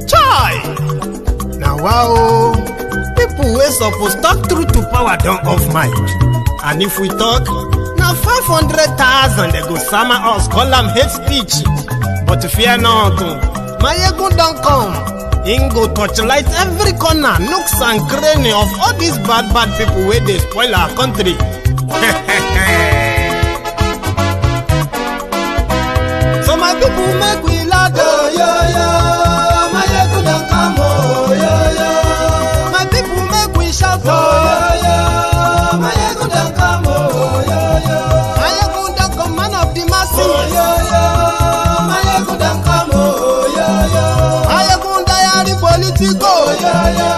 Chai! Now wow, people wey suppose talk truth to power don't off mic. And if we talk, now 500,000 they go sama us, call am hate speech. But fear not, Maiyegun don't come. Him go torchlight every corner, nooks and cranny of all these bad people where they spoil our country. So my people make we loud, oh yo yo. Maiyegun don't come, oh yo yo. My people make we shout, oh yo yo. Maiyegun don't come, oh yo yo. Maiyegun don't come, man of the masses, oh yo yo. Maiyegun don't come, oh yo yo. Maiyegun diary Politico, oh yo yo.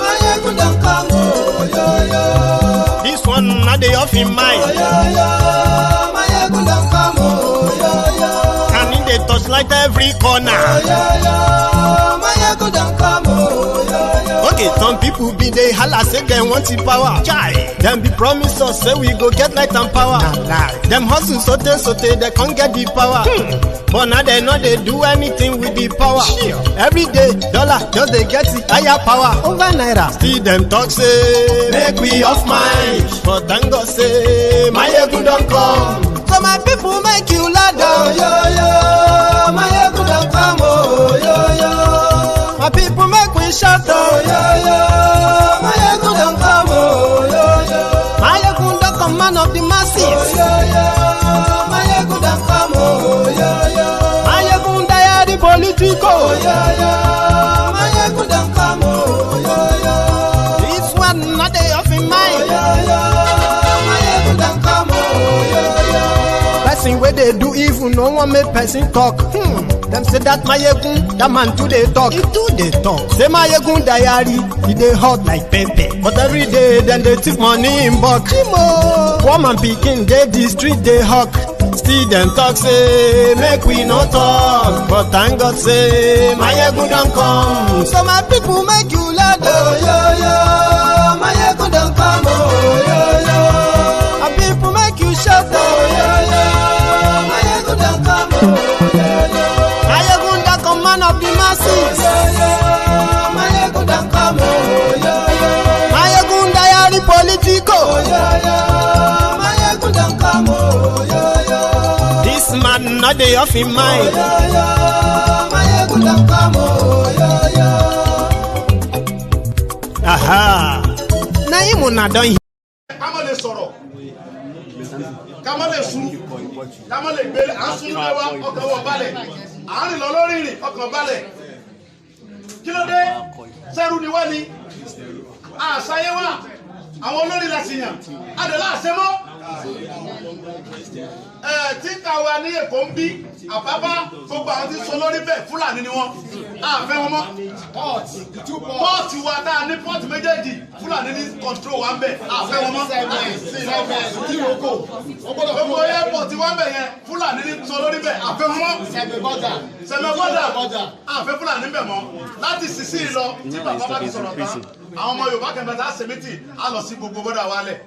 Maiyegun don't come, oh yo yo. This one not the off in mind, oh yo yo. Maiyegun don't come, oh yo yo. And in the touchlight every corner, oh yo yo. Maiyegun don't come, oh yo yo. Okay, some people be they holla say they want the power. Chai, them be promise us say we go get light and power. Them hustle sote they can't get the power. But now they know they do anything with the power. Every day, dollar just they get the higher power over naira. See them talk say make we off mind, but thank God say Maiyegun don't come. So my people make you loud, oh yo yo. Maiyegun don't come, oh yo yo. My people make we shout, oh yo yo. Maiyegun don't come, oh yo yo. Maiyegun don't come, man of the masses, oh yo yo. Maiyegun don't come, oh yo yo. Maiyegun diary Politico, oh yo yo. Maiyegun don't come, oh yo yo. This one not they off in mind, oh yo yo. Maiyegun don't come, oh yo yo. Person where they do evil, no one make person talk. Them say that Maiyegun, that man too they talk. He too they talk. Say Maiyegun diary, he they hot like pepper. But every day, then they take money in bulk. Woman picking, they the street they hawk. Still them talk say, make we no talk. But thank God say, Maiyegun don't come. So my people make you loud, oh yo yo. Maiyegun don't come, oh yo yo. My people make you shout, oh yo yo. Maiyegun don't come, oh yo yo. Maiyegun don't come, man of the masses, oh yo yo. Maiyegun don't come, oh yo yo. Maiyegun diary Politico, oh yo yo. Maiyegun don't come, oh yo yo. This man not the off in mind, oh yo yo. Maiyegun don't come, oh yo yo. Aha. Na him una don. Come on, sọ̀rọ̀. Come on, sùn. Come on, gbé asun lewa ọkàn wọ balẹ̀. Àárín lọ lórí rìn ọkàn balẹ̀. Kí ló dé? Ṣẹ́rù ni wá ni. Àṣàyẹ wà. Àwọn olórí la sì yàn. Adela àṣẹmọ́. Tí káwa ní Èkó ń bí àbábá gbogbo àwọn tí sọ lórí bẹ́ẹ̀ Fúlàní ni wọ́n. Àfẹ́ wọn mọ́. Pọ́ọ̀tì wa dáa ní pọ́ọ̀tì méjèèjì Fúlàní ní control wa ń bẹ̀. Àfẹ́ wọn mọ́. Gbogbo airport wa ń bẹ̀ yẹn Fúlàní ní sọ lórí bẹ́ẹ̀. Àfẹ́ wọn mọ́. Sẹ̀mẹ̀bọ́dà àfẹ́ Fúlàní bẹ̀ mọ́. Láti sísí lọ tí bàbá bá ti sọ̀rọ̀ tán. Àwọn ọmọ Yorùbá kẹfẹ́ tá a ṣe mítì á lọ sí gbogbo bọ́dà wa lẹ̀.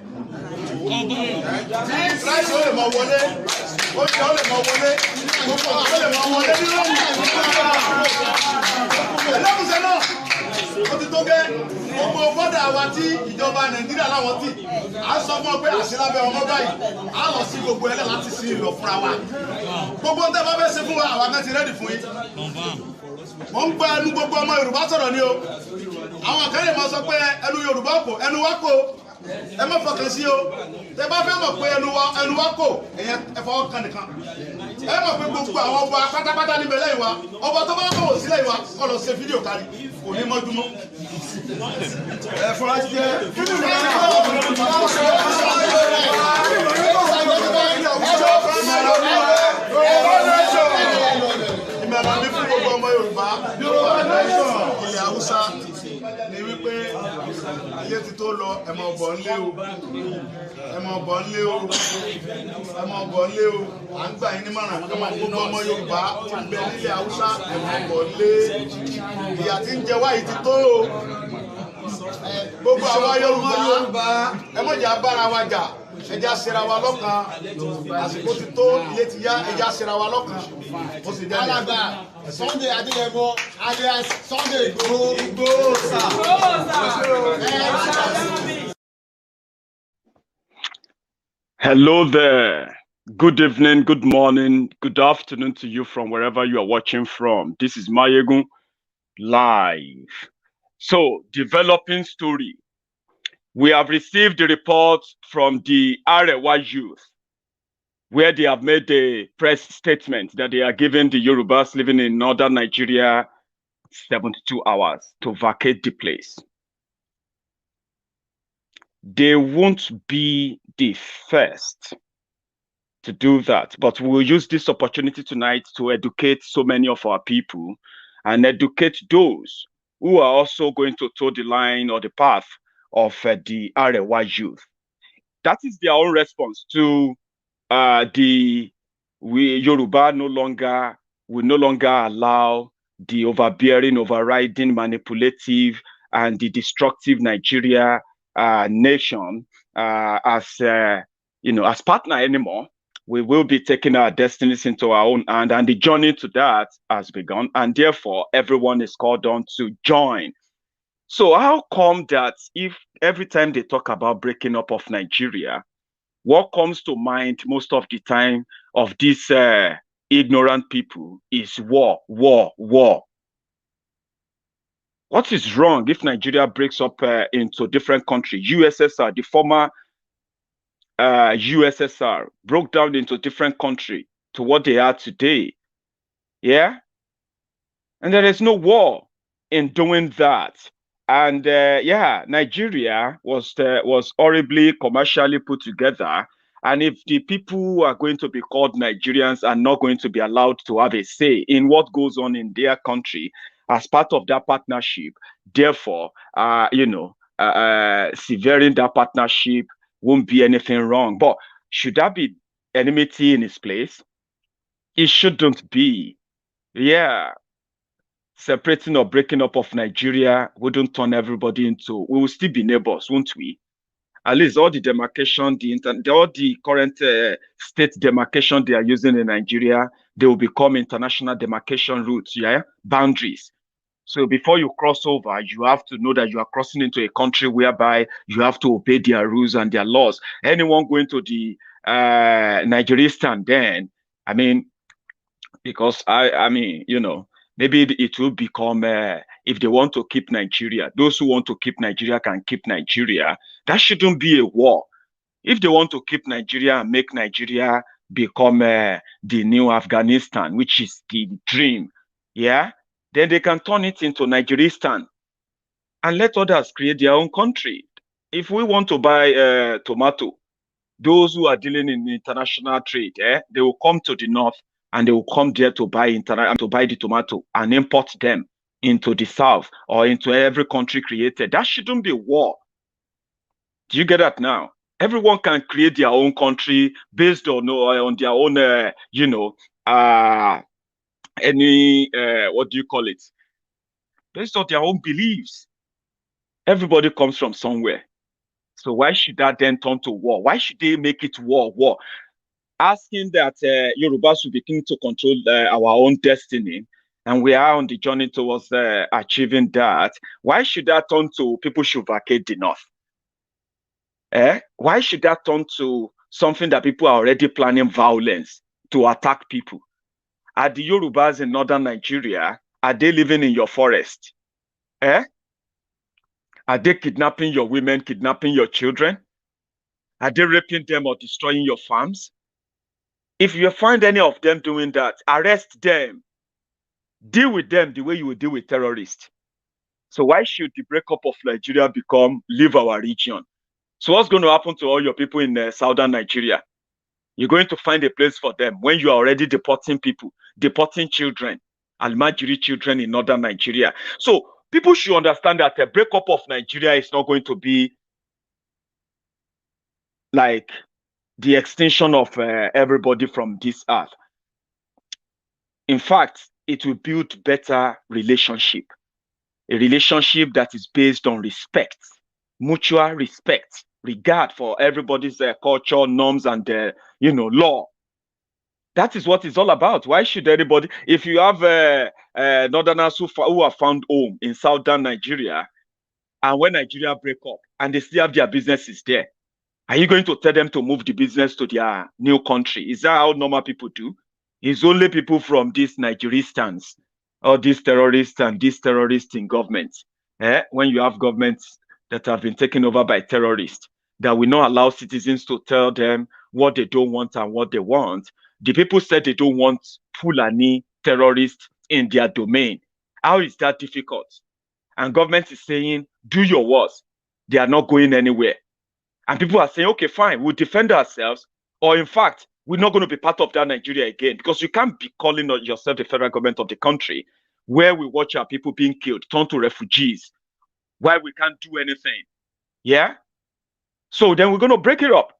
Tí láìsí ó lè mọ wọlé, ó lè mọ wọlé, gbogbo ó lè mọ wọlé nínú ẹlẹ́kùnsẹ́ náà. Ó ti tó gẹ́ gbogbo bọ́dà wa tí ìjọba Nàìjíríà láwọn tì. À ń sọ fún ọ pé àṣìlábẹ́ ọmọ báyìí, á lọ sí gbogbo ẹlẹ́ láti sí ìlọ fúnra wa. Gbogbo ń tẹ́ bá fẹ́ ṣe fún wa, àwa náà ti rẹ́dì fún yín. Mo ń gba ẹnu gbogbo ọmọ Yorùbá sọ̀rọ̀ ni o. Àwọn àkàrẹ̀ máa sọ pé ẹnu Yorùbá kò, ẹnu wa kò. Ẹ má fọkàn sí o. Tẹ bá fẹ́ mọ̀ pé ẹnu wa kò, ẹ̀yẹn ẹ fọwọ́ kan nìkan. Ẹ mọ̀ pé gbogbo àwọn ọba pátápátá níbẹ̀ lẹ́yìn wa. Ọba tó bá kọ̀ sílẹ̀ yìí wa kọ́ lọ ṣe fídíò kárí. Kò ní mọ́júmọ́. Ẹ fọlá ti jẹ́. Ìmọ̀ràn mi fún gbogbo ọmọ Yorùbá. Ilẹ̀ Haúsá ni wípé ayé ti tó lọ ẹ máa bọ̀ nílé o, ẹ máa bọ̀ nílé o, ẹ máa bọ̀ nílé o. À ń gbà yín nímọ̀ràn ẹ máa gbogbo ọmọ Yorùbá ti ń bẹ nílẹ̀ Haúsá ẹ máa bọ̀ nílé. Ìyà tí ń jẹ wá yìí ti tó o. Gbogbo àwọn Yorùbá ẹ má jà bára wa jà. ẹja ṣera wa lọ́kan àsìkò ti tó ilé ti yá ẹja ṣera wa lọ́kan ó sì jẹ́ alàgbà Sunday Adéyẹmọ alias Sunday Igboho sà. Hello there. Good evening, good morning, good afternoon to you from wherever you are watching from. This is Maiyegun live. So, developing story. We have received the report from the Arewa youth, where they have made a press statement that they are giving the Yorubas living in northern Nigeria 72 hours to vacate the place. They won't be the first to do that, but we'll use this opportunity tonight to educate so many of our people and educate those who are also going to toe the line or the path of the Arewa youth. That is their own response to Yoruba will no longer allow the overbearing, overriding, manipulative, and the destructive Nigeria nation as partner anymore. We will be taking our destinies into our own hand, and the journey to that has begun, and therefore everyone is called on to join. So how come that if every time they talk about breaking up of Nigeria, what comes to mind most of the time of these ignorant people is war, war, war? What is wrong if Nigeria breaks up into different countries? USSR, the former USSR, broke down into different countries to what they are today. Yeah? And there is no war in doing that. And Nigeria was horribly commercially put together. And if the people who are going to be called Nigerians are not going to be allowed to have a say in what goes on in their country as part of that partnership, therefore, severing that partnership won't be anything wrong. But should that be enmity in its place? It shouldn't be. Yeah. Separating or breaking up of Nigeria wouldn't turn everybody into, we will still be neighbors, won't we? At least all the demarcation, all the current state demarcation they are using in Nigeria, they will become international demarcation routes, yeah, boundaries. So before you cross over, you have to know that you are crossing into a country whereby you have to obey their rules and their laws. Anyone going to the Nigeristan then, I mean, because maybe it will become, if they want to keep Nigeria, those who want to keep Nigeria can keep Nigeria. That shouldn't be a war. If they want to keep Nigeria and make Nigeria become the new Afghanistan, which is the dream, yeah, then they can turn it into Nigeristan and let others create their own country. If we want to buy tomato, those who are dealing in international trade, they will come to the north and they will come there to buy the tomato and import them into the south or into every country created. That shouldn't be war. Do you get that now? Everyone can create their own country based on their own, what do you call it? Based on their own beliefs. Everybody comes from somewhere. So why should that then turn to war? Why should they make it war? Asking that Yorubas will begin to control our own destiny, and we are on the journey towards achieving that. Why should that turn to people should vacate the north? Why should that turn to something that people are already planning violence to attack people? Are the Yorubas in northern Nigeria, are they living in your forest? Are they kidnapping your women, kidnapping your children? Are they raping them or destroying your farms? If you find any of them doing that, arrest them. Deal with them the way you would deal with terrorists. So why should the breakup of Nigeria become leave our region? So what's going to happen to all your people in southern Nigeria? You're going to find a place for them when you are already deporting people, deporting children, Almajiri children in northern Nigeria. So people should understand that a breakup of Nigeria is not going to be like the extinction of everybody from this earth. In fact, it will build better relationship, a relationship that is based on respect, mutual respect, regard for everybody's culture, norms, and law. That is what it's all about. Why should anybody, if you have northerners who have found home in southern Nigeria, and when Nigeria break up and they still have their businesses there, are you going to tell them to move the business to their new country? Is that how normal people do? It's only people from these Nigeristans, or these terrorists and these terrorists in government. When you have governments that have been taken over by terrorists, that will not allow citizens to tell them what they don't want and what they want. The people said they don't want Fulani terrorists in their domain. How is that difficult? And government is saying, do your worst. They are not going anywhere. And people are saying, okay, fine, we'll defend ourselves. Or in fact, we're not going to be part of that Nigeria again, because you can't be calling yourself the federal government of the country where we watch our people being killed, turned to refugees, why we can't do anything. Yeah? So then we're going to break it up,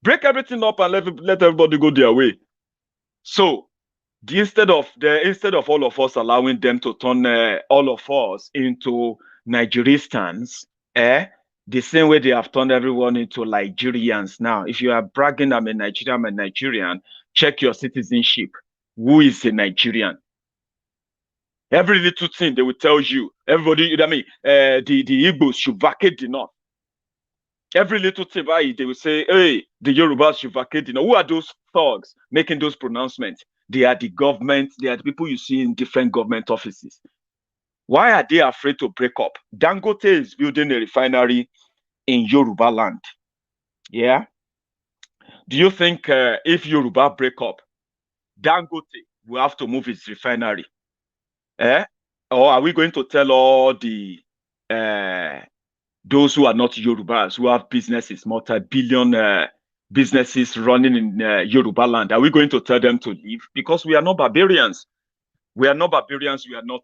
break everything up, and let everybody go their way. So instead of all of us allowing them to turn all of us into Nigeristans, the same way they have turned everyone into Nigerians now. If you are bragging, I'm a Nigerian, check your citizenship. Who is a Nigerian? Every little thing they will tell you. Everybody, the Igbos should vacate the north. Every little thing, they will say, hey, the Yorubas should vacate the north. Who are those thugs making those pronouncements? They are the government. They are the people you see in different government offices. Why are they afraid to break up? Dangote is building a refinery in Yorubaland. Yeah. Do you think if Yoruba break up, Dangote will have to move his refinery? Or are we going to tell all the those who are not Yorubas, who have businesses, multi-billion businesses running in Yorubaland, are we going to tell them to leave? Because we are not barbarians. We are not barbarians. We are not,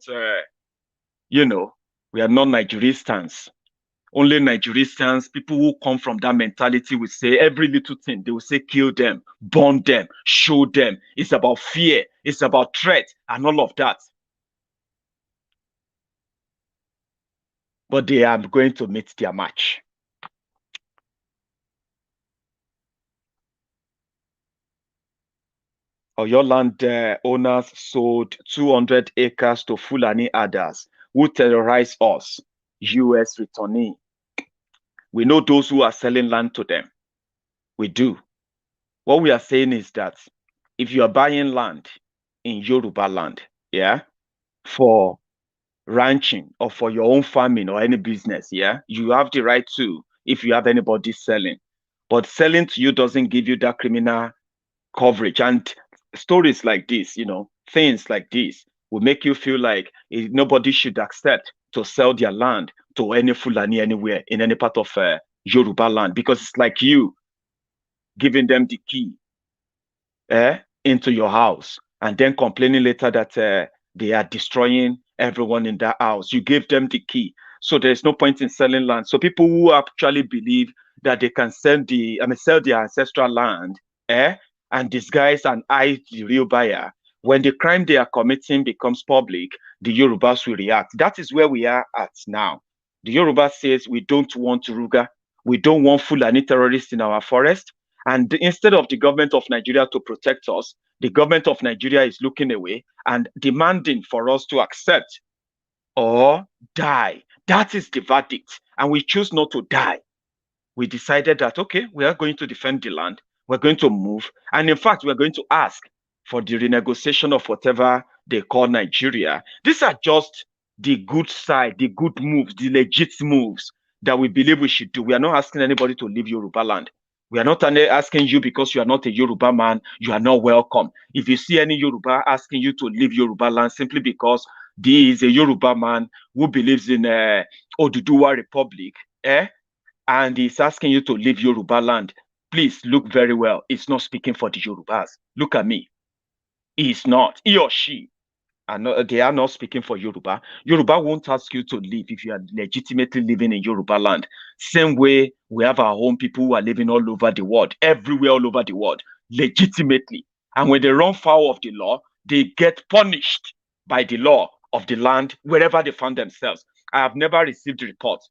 we are not Nigeristans. Only Nigeristans, people who come from that mentality, will say every little thing. They will say, kill them, burn them, show them. It's about fear. It's about threat and all of that. But they are going to meet their match. Your land owners sold 200 acres to Fulani herders who terrorize us, US returnee. We know those who are selling land to them. We do. What we are saying is that if you are buying land in Yorubaland, for ranching or for your own farming or any business, you have the right to, if you have anybody selling. But selling to you doesn't give you that criminal coverage. And stories like this, things like this will make you feel like nobody should accept to sell their land to any Fulani anywhere in any part of Yorubaland, because it's like you giving them the key into your house and then complaining later that they are destroying everyone in that house. You gave them the key. So there's no point in selling land. So people who actually believe that they can sell their ancestral land, and disguise and hide the real buyer, when the crime they are committing becomes public, the Yorubas will react. That is where we are at now. The Yorubas says we don't want Ruga. We don't want Fulani terrorists in our forest. And instead of the government of Nigeria to protect us, the government of Nigeria is looking away and demanding for us to accept or die. That is the verdict. And we choose not to die. We decided that, okay, we are going to defend the land. We're going to move. And in fact, we're going to ask for the renegotiation of whatever they call Nigeria. These are just the good side, the good moves, the legit moves that we believe we should do. We are not asking anybody to leave Yorubaland. We are not asking you because you are not a Yoruba man, you are not welcome. If you see any Yoruba asking you to leave Yorubaland simply because he is a Yoruba man who believes in Oduduwa Republic, and he's asking you to leave Yorubaland, please look very well. It's not speaking for the Yorubas. Look at me. He's not. He or she. They are not speaking for Yoruba. Yoruba won't ask you to leave if you are legitimately living in Yorubaland. Same way we have our own people who are living all over the world, everywhere all over the world, legitimately. And when they run foul of the law, they get punished by the law of the land wherever they find themselves. I have never received reports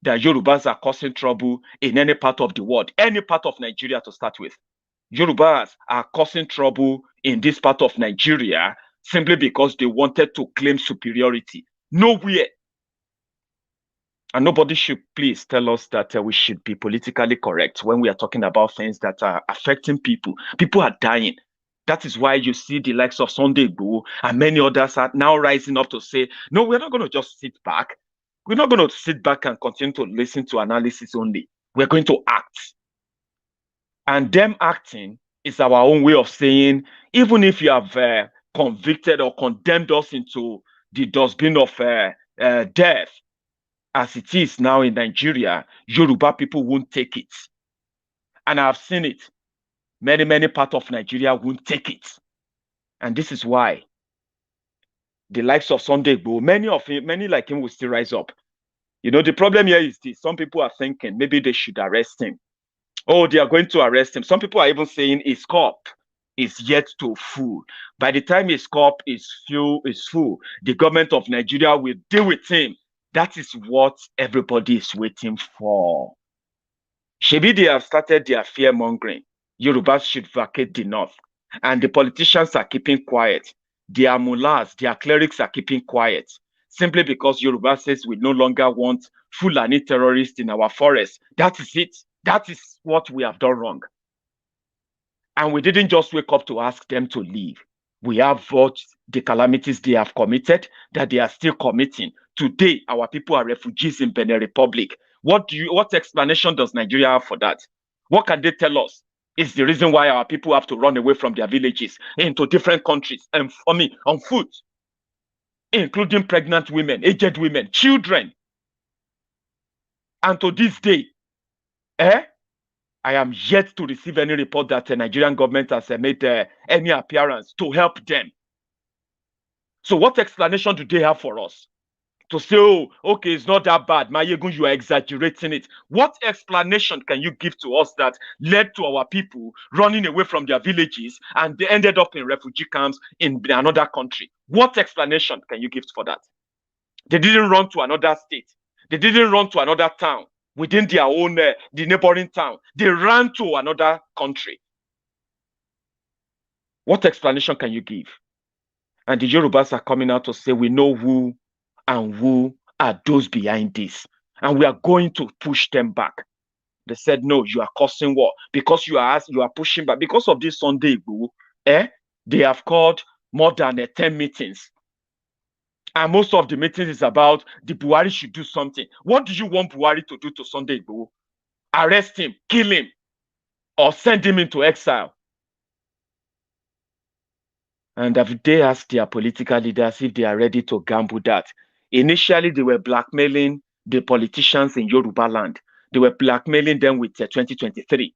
that Yorubas are causing trouble in any part of the world, any part of Nigeria to start with. Yorubas are causing trouble in this part of Nigeria simply because they wanted to claim superiority. Nowhere. And nobody should please tell us that we should be politically correct when we are talking about things that are affecting people. People are dying. That is why you see the likes of Sunday Igboho and many others are now rising up to say, no, we're not going to just sit back. We're not going to sit back and continue to listen to analysis only. We're going to act. And them acting is our own way of saying, even if you have convicted or condemned us into the dustbin of death, as it is now in Nigeria, Yoruba people won't take it. And I've seen it. Many, many parts of Nigeria won't take it. And this is why the likes of Sunday Igboho, many like him will still rise up. You know, the problem here is this. Some people are thinking maybe they should arrest him. Oh, they are going to arrest him. Some people are even saying his cup is yet to full. By the time his cup is full, the government of Nigeria will deal with him. That is what everybody is waiting for. Shebi, they have started their fear-mongering. Yorubas should vacate the north. And the politicians are keeping quiet. Their mullahs, their clerics are keeping quiet. Simply because Yoruba says we no longer want Fulani terrorists in our forest. That is it. That is what we have done wrong. And we didn't just wake up to ask them to leave. We have watched the calamities they have committed, that they are still committing. Today, our people are refugees in Benin Republic. What explanation does Nigeria have for that? What can they tell us? It's the reason why our people have to run away from their villages into different countries and on foot, including pregnant women, aged women, children. And to this day, I am yet to receive any report that the Nigerian government has made any appearance to help them. So what explanation do they have for us? To say, oh, okay, it's not that bad. Maiyegun, you are exaggerating it. What explanation can you give to us that led to our people running away from their villages and they ended up in refugee camps in another country? What explanation can you give for that? They didn't run to another state. They didn't run to another town within their own, the neighboring town. They ran to another country. What explanation can you give? And the Yorubas are coming out to say, we know who and who are those behind this. And we are going to push them back. They said, no, you are causing war. Because you are pushing back. Because of this Sunday Igboho, they have called more than 10 meetings. And most of the meetings is about the Buhari should do something. What do you want Buhari to do to Sunday Igboho? Arrest him, kill him, or send him into exile? And have they asked their political leaders if they are ready to gamble that? Initially, they were blackmailing the politicians in Yorubaland. They were blackmailing them with 2023.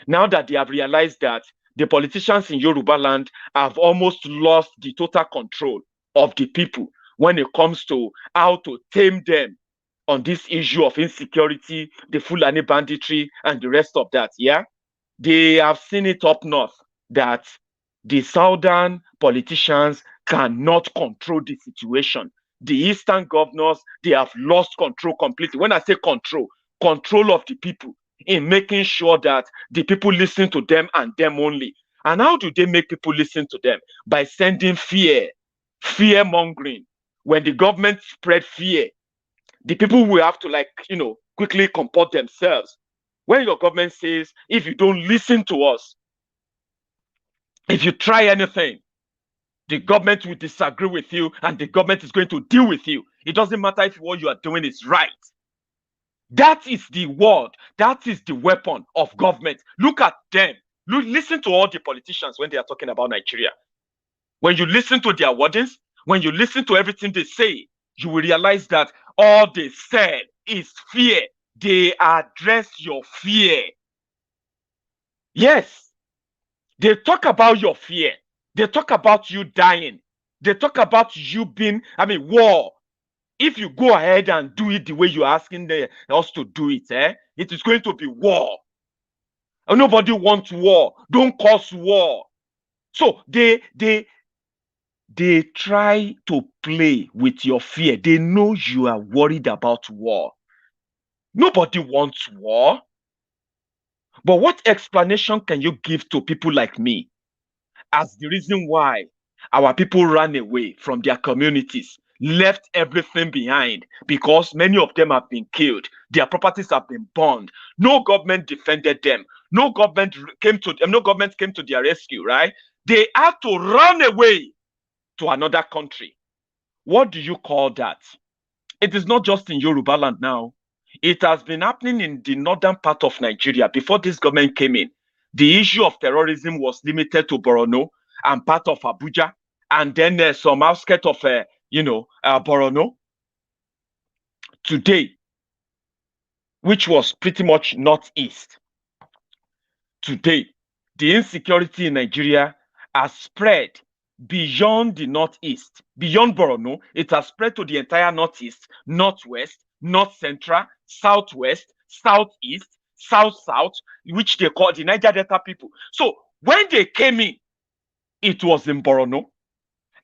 Now that they have realized that the politicians in Yorubaland have almost lost the total control of the people when it comes to how to tame them on this issue of insecurity, the Fulani banditry, and the rest of that, they have seen it up north that the southern politicians cannot control the situation. The eastern governors, they have lost control completely. When I say control of the people in making sure that the people listen to them and them only. And how do they make people listen to them? By sending fear-mongering. When the government spread fear, the people will have to quickly comport themselves. When your government says, if you don't listen to us, if you try anything, the government will disagree with you and the government is going to deal with you. It doesn't matter if what you are doing is right. That is the word. That is the weapon of government. Look at them. Listen to all the politicians when they are talking about Nigeria. When you listen to their wordings, when you listen to everything they say, you will realize that all they said is fear. They address your fear. Yes. They talk about your fear. They talk about you dying. They talk about you being, war. If you go ahead and do it the way you're asking us to do it, it is going to be war. And nobody wants war. Don't cause war. So they try to play with your fear. They know you are worried about war. Nobody wants war. But what explanation can you give to people like me as the reason why our people ran away from their communities, left everything behind because many of them have been killed, their properties have been burned, no government defended them, no government came to them, no government came to their rescue, right? They had to run away to another country. What do you call that? It is not just in Yorubaland now. It has been happening in the northern part of Nigeria before this government came in. The issue of terrorism was limited to Borno and part of Abuja, and then some outskirts of, Borno. Today, which was pretty much northeast, today, the insecurity in Nigeria has spread beyond the northeast, beyond Borno. It has spread to the entire northeast, northwest, north central, southwest, southeast, south, which they call the Niger Delta people. So when they came in, it was in Borno.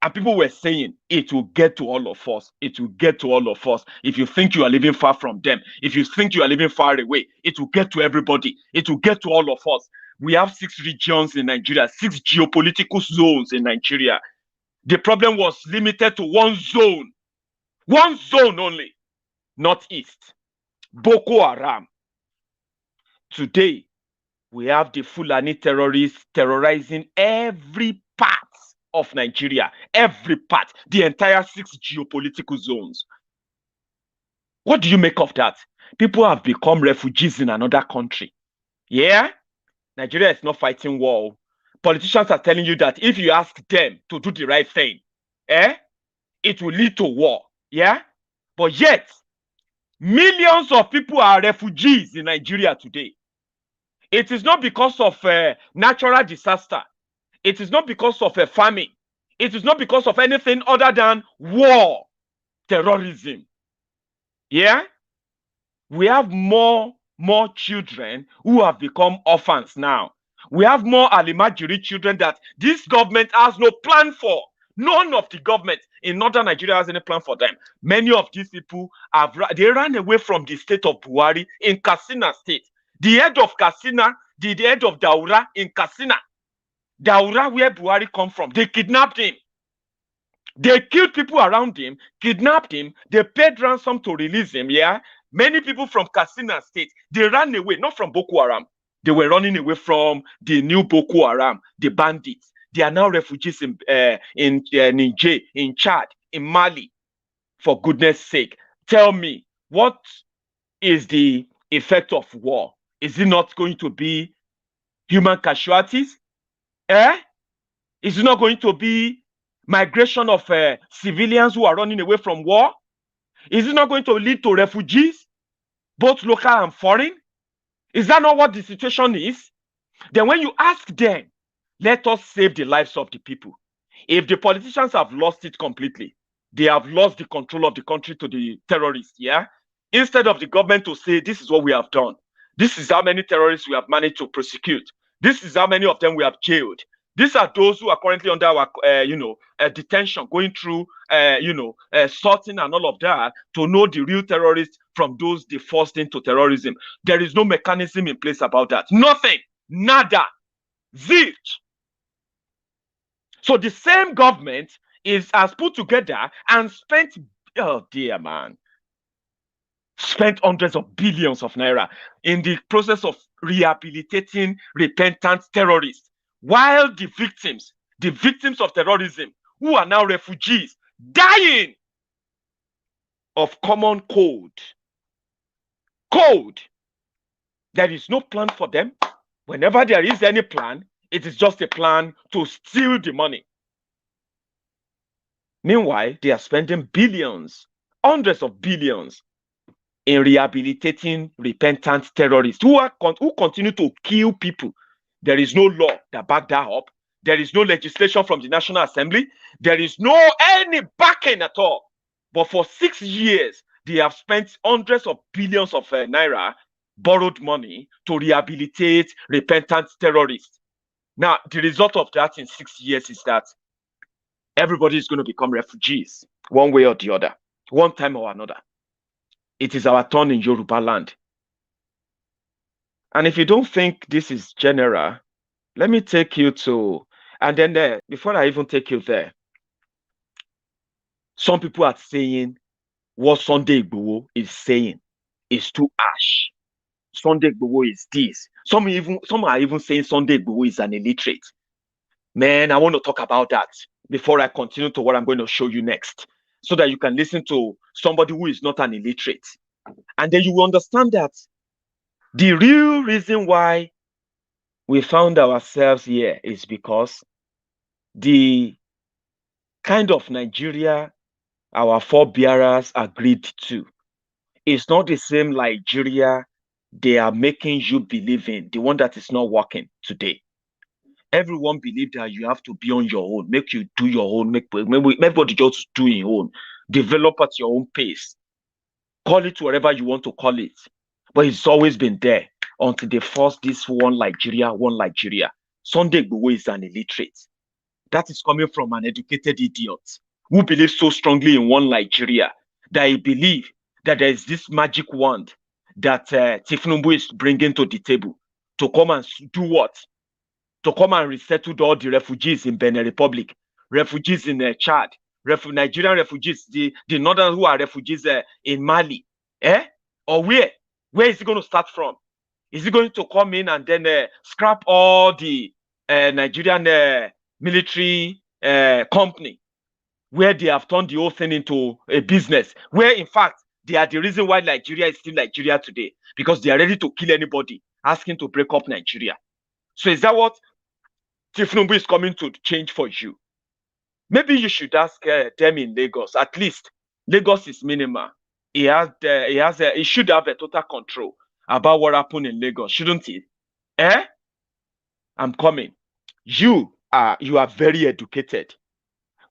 And people were saying, it will get to all of us. It will get to all of us. If you think you are living far from them, if you think you are living far away, it will get to everybody. It will get to all of us. We have 6 regions in Nigeria, 6 geopolitical zones in Nigeria. The problem was limited to one zone only, northeast, Boko Haram. Today, we have the Fulani terrorists terrorizing every part of Nigeria, every part, the entire 6 geopolitical zones. What do you make of that? People have become refugees in another country. Yeah? Nigeria is not fighting war. Politicians are telling you that if you ask them to do the right thing, it will lead to war. Yeah? But yet, millions of people are refugees in Nigeria today. It is not because of natural disaster. It is not because of a famine. It is not because of anything other than war, terrorism. Yeah? We have more children who have become orphans now. We have more Alimajiri children that this government has no plan for. None of the government in northern Nigeria has any plan for them. Many of these people they ran away from the state of Buhari in Katsina state. The head of Katsina, the head of Daura in Katsina, Daura, where Buhari come from, they kidnapped him. They killed people around him, kidnapped him, they paid ransom to release him, yeah? Many people from Katsina state, they ran away, not from Boko Haram. They were running away from the new Boko Haram, the bandits. They are now refugees in Niger, in Chad, in Mali. For goodness sake, tell me, what is the effect of war? Is it not going to be human casualties? Is it not going to be migration of civilians who are running away from war? Is it not going to lead to refugees, both local and foreign? Is that not what the situation is? Then when you ask them, let us save the lives of the people. If the politicians have lost it completely, they have lost the control of the country to the terrorists, yeah? Instead of the government to say, this is what we have done. This is how many terrorists we have managed to prosecute. This is how many of them we have jailed. These are those who are currently under our, detention, going through, sorting and all of that to know the real terrorists from those they forced into terrorism. There is no mechanism in place about that. Nothing. Nada. Zilch. So the same government has put together and spent, oh dear man, spent hundreds of billions of naira in the process of rehabilitating repentant terrorists, while the victims of terrorism, who are now refugees, dying of common cold. There is no plan for them. Whenever there is any plan, it is just a plan to steal the money. Meanwhile, they are spending billions, hundreds of billions, in rehabilitating repentant terrorists who continue to kill people. There is no law that back that up. There is no legislation from the National Assembly. There is no any backing at all. But for 6 years, they have spent hundreds of billions of naira, borrowed money, to rehabilitate repentant terrorists. Now, the result of that in 6 years is that everybody is going to become refugees, one way or the other, one time or another. It is our turn in Yorubaland. And if you don't think this is general, let me take you to, and then before I even take you there, some people are saying what Sunday Igboho is saying is too harsh. Sunday Igboho is this. Some are even saying Sunday Igboho is an illiterate. Man, I want to talk about that before I continue to what I'm going to show you next, so that you can listen to somebody who is not an illiterate. And then you will understand that the real reason why we found ourselves here is because the kind of Nigeria our forebearers agreed to is not the same Nigeria they are making you believe in, the one that is not working today. Everyone believe that you have to be on your own, make you do your own, make everybody just do your own, develop at your own pace, call it whatever you want to call it. But it's always been there until they force this one Nigeria. Sunday Igboho is an illiterate. That is coming from an educated idiot who believes so strongly in one Nigeria that he believes that there is this magic wand that Tifnumbu is bringing to the table to come and do what? To come and resettle all the refugees in Benin Republic, refugees in Chad, Nigerian refugees, the northern who are refugees in Mali. Or where? Where is he going to start from? Is he going to come in and then scrap all the Nigerian military company where they have turned the whole thing into a business, where in fact they are the reason why Nigeria is still Nigeria today, because they are ready to kill anybody asking to break up Nigeria. So is that what Tifnumbu is coming to change for you? Maybe you should ask them in Lagos. At least Lagos is minimal. He should have a total control about what happened in Lagos, shouldn't he? I'm coming. You are very educated,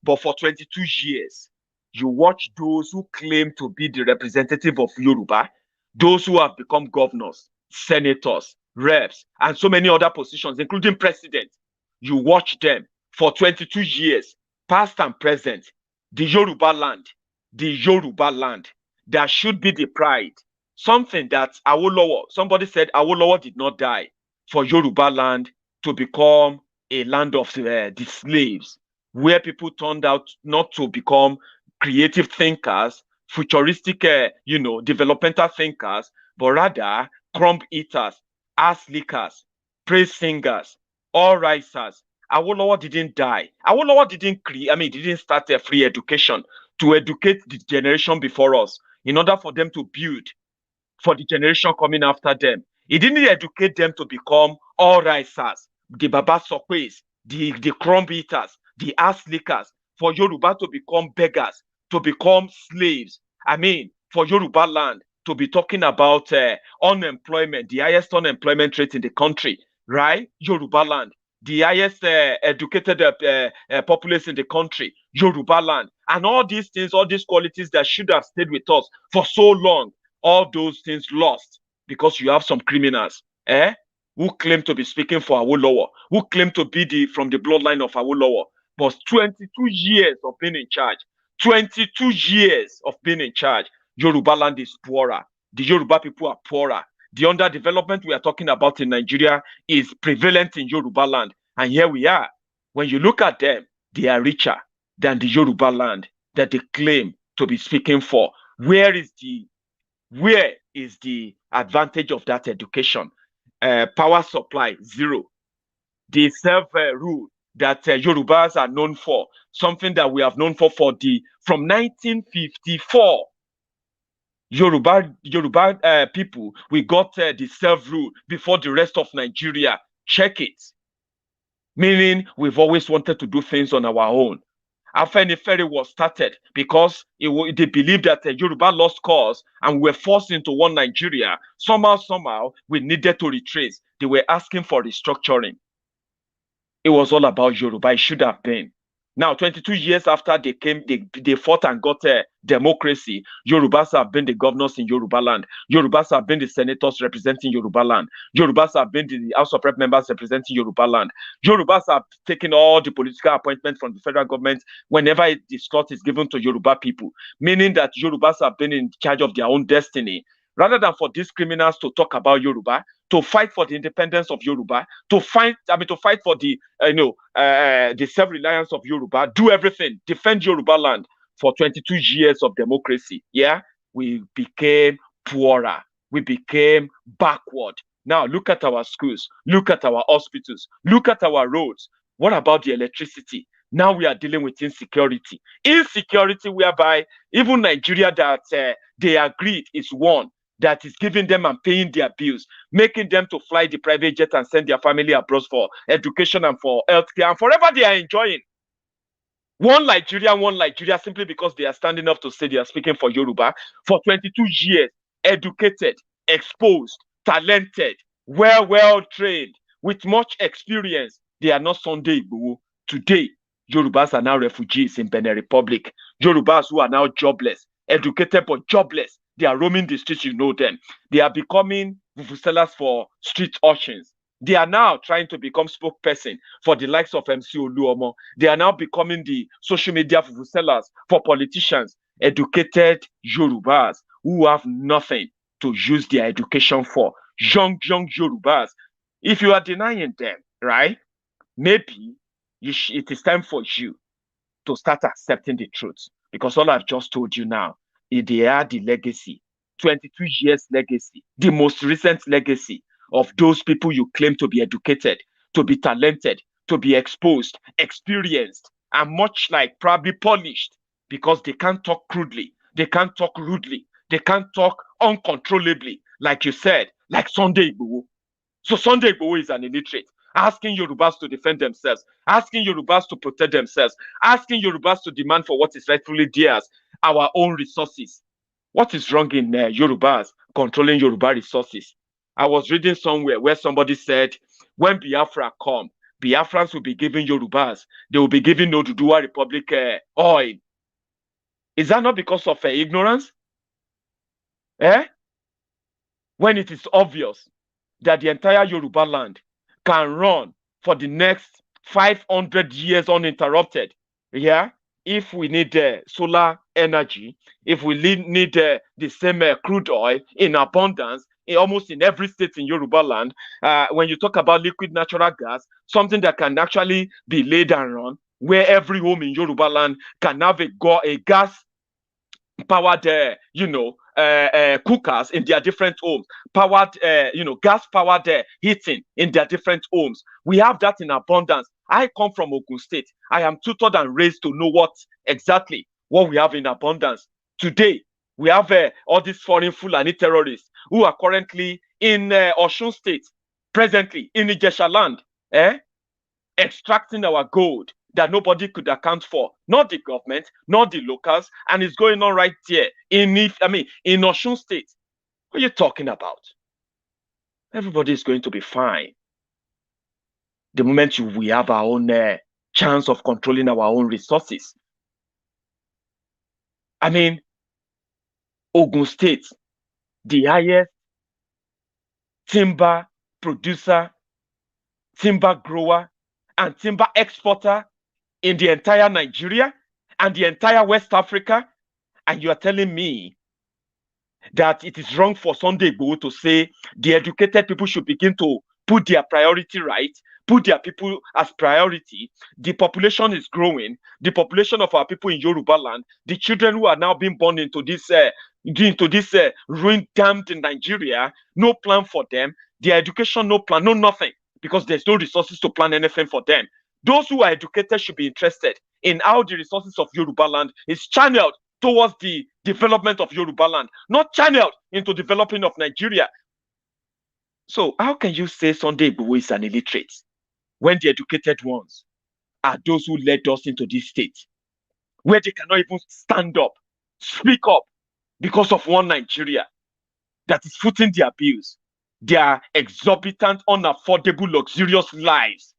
but for 22 years, you watch those who claim to be the representative of Yoruba, those who have become governors, senators, reps, and so many other positions, including president. You watch them for 22 years, past and present. The Yorubaland, that should be the pride. Something that somebody said Awolowo did not die for Yorubaland to become a land of the slaves, where people turned out not to become creative thinkers, futuristic, developmental thinkers, but rather crumb eaters, ass lickers, praise singers, all risers. Awolowo didn't die. Awolowo didn't start a free education to educate the generation before us in order for them to build for the generation coming after them. He didn't educate them to become all risers, the Baba Sokwe's, the crumb eaters, the ass lickers, for Yoruba to become beggars, to become slaves. For Yorubaland to be talking about unemployment, the highest unemployment rate in the country, right? Yorubaland, the highest educated populace in the country, Yorubaland, and all these things, all these qualities that should have stayed with us for so long, all those things lost because you have some criminals, who claim to be speaking for Awolowo, who claim to be from the bloodline of Awolowo, but 22 years of being in charge, 22 years of being in charge, Yorubaland is poorer. The Yoruba people are poorer. The underdevelopment we are talking about in Nigeria is prevalent in Yorubaland. And here we are. When you look at them, they are richer than the Yorubaland that they claim to be speaking for. Where is the advantage of that education? Power supply, zero. The self-rule that Yorubas are known for, something that we have known from 1954. Yoruba people, we got the self-rule before the rest of Nigeria. Check it. Meaning we've always wanted to do things on our own. Afenifere was started because they believed that Yoruba lost cause and we were forced into one Nigeria. Somehow, we needed to retrace. They were asking for restructuring. It was all about Yoruba. It should have been. Now, 22 years after they came, they fought and got democracy. Yorubas have been the governors in Yorubaland. Yorubas have been the senators representing Yorubaland. Yorubas have been the House of Rep members representing Yorubaland. Yorubas have taken all the political appointments from the federal government whenever the slot is given to Yoruba people, meaning that Yorubas have been in charge of their own destiny. Rather than for these criminals to talk about Yoruba, to fight for the independence of Yoruba, to fight for the the self-reliance of Yoruba, do everything, defend Yorubaland for 22 years of democracy. Yeah, we became poorer, we became backward. Now look at our schools, look at our hospitals, look at our roads. What about the electricity? Now we are dealing with insecurity. Insecurity whereby even Nigeria that they agreed is one that is giving them and paying their bills, making them to fly the private jet and send their family abroad for education and for healthcare and forever they are enjoying. One Nigeria, simply because they are standing up to say they are speaking for Yoruba for 22 years, educated, exposed, talented, well trained, with much experience. They are not Sunday Igboho. Today, Yorubas are now refugees in Benin Republic. Yorubas who are now jobless, educated but jobless. They are roaming the streets, you know them. They are becoming sellers for street urchins. They are now trying to become spokesperson for the likes of MC Oluomo. They are now becoming the social media sellers for politicians, educated Yorubas who have nothing to use their education for. Young Yorubas. If you are denying them, right, maybe it is time for you to start accepting the truth. Because all I've just told you now, they are the legacy, 22 years legacy, the most recent legacy of those people you claim to be educated, to be talented, to be exposed, experienced, and much like probably polished, because they can't talk crudely, they can't talk rudely, they can't talk uncontrollably, like you said, like Sunday Igboho. So Sunday Igboho is an illiterate, asking Yorubas to defend themselves, asking Yorubas to protect themselves, asking Yorubas to demand for what is rightfully theirs, our own resources. What is wrong in Yorubas controlling Yoruba resources? I was reading somewhere where somebody said, when Biafra come, Biafrans will be giving Yorubas, they will be giving Oduduwa Republic oil. Is that not because of ignorance? When it is obvious that the entire Yorubaland can run for the next 500 years uninterrupted, yeah, if we need solar energy, if we need the same crude oil in abundance, almost in every state in Yorubaland, when you talk about liquid natural gas, something that can actually be laid and run, where every home in Yorubaland can have a gas powered, cookers in their different homes, powered, gas powered heating in their different homes. We have that in abundance. I come from Ogun State. I am tutored and raised to know what we have in abundance. Today, we have all these foreign Fulani terrorists who are currently in Osun State, presently in Ijesha land, extracting our gold that nobody could account for, not the government, not the locals, and it's going on right there in Osun State. What are you talking about? Everybody is going to be fine. The moment we have our own chance of controlling our own resources. Ogun State, the highest timber producer, timber grower, and timber exporter in the entire Nigeria and the entire West Africa, and you are telling me that it is wrong for Sunday Igboho to say the educated people should begin to put their priority right, put their people as priority. The population is growing. The population of our people in Yorubaland, the children who are now being born into this ruined, damned Nigeria, no plan for them. Their education, no plan, no nothing, because there's no resources to plan anything for them. Those who are educated should be interested in how the resources of Yorubaland is channeled towards the development of Yorubaland, not channeled into developing of Nigeria. So how can you say Sunday Igboho is an illiterate when the educated ones are those who led us into this state, where they cannot even stand up, speak up because of one Nigeria that is footing their bills, their exorbitant, unaffordable, luxurious lives,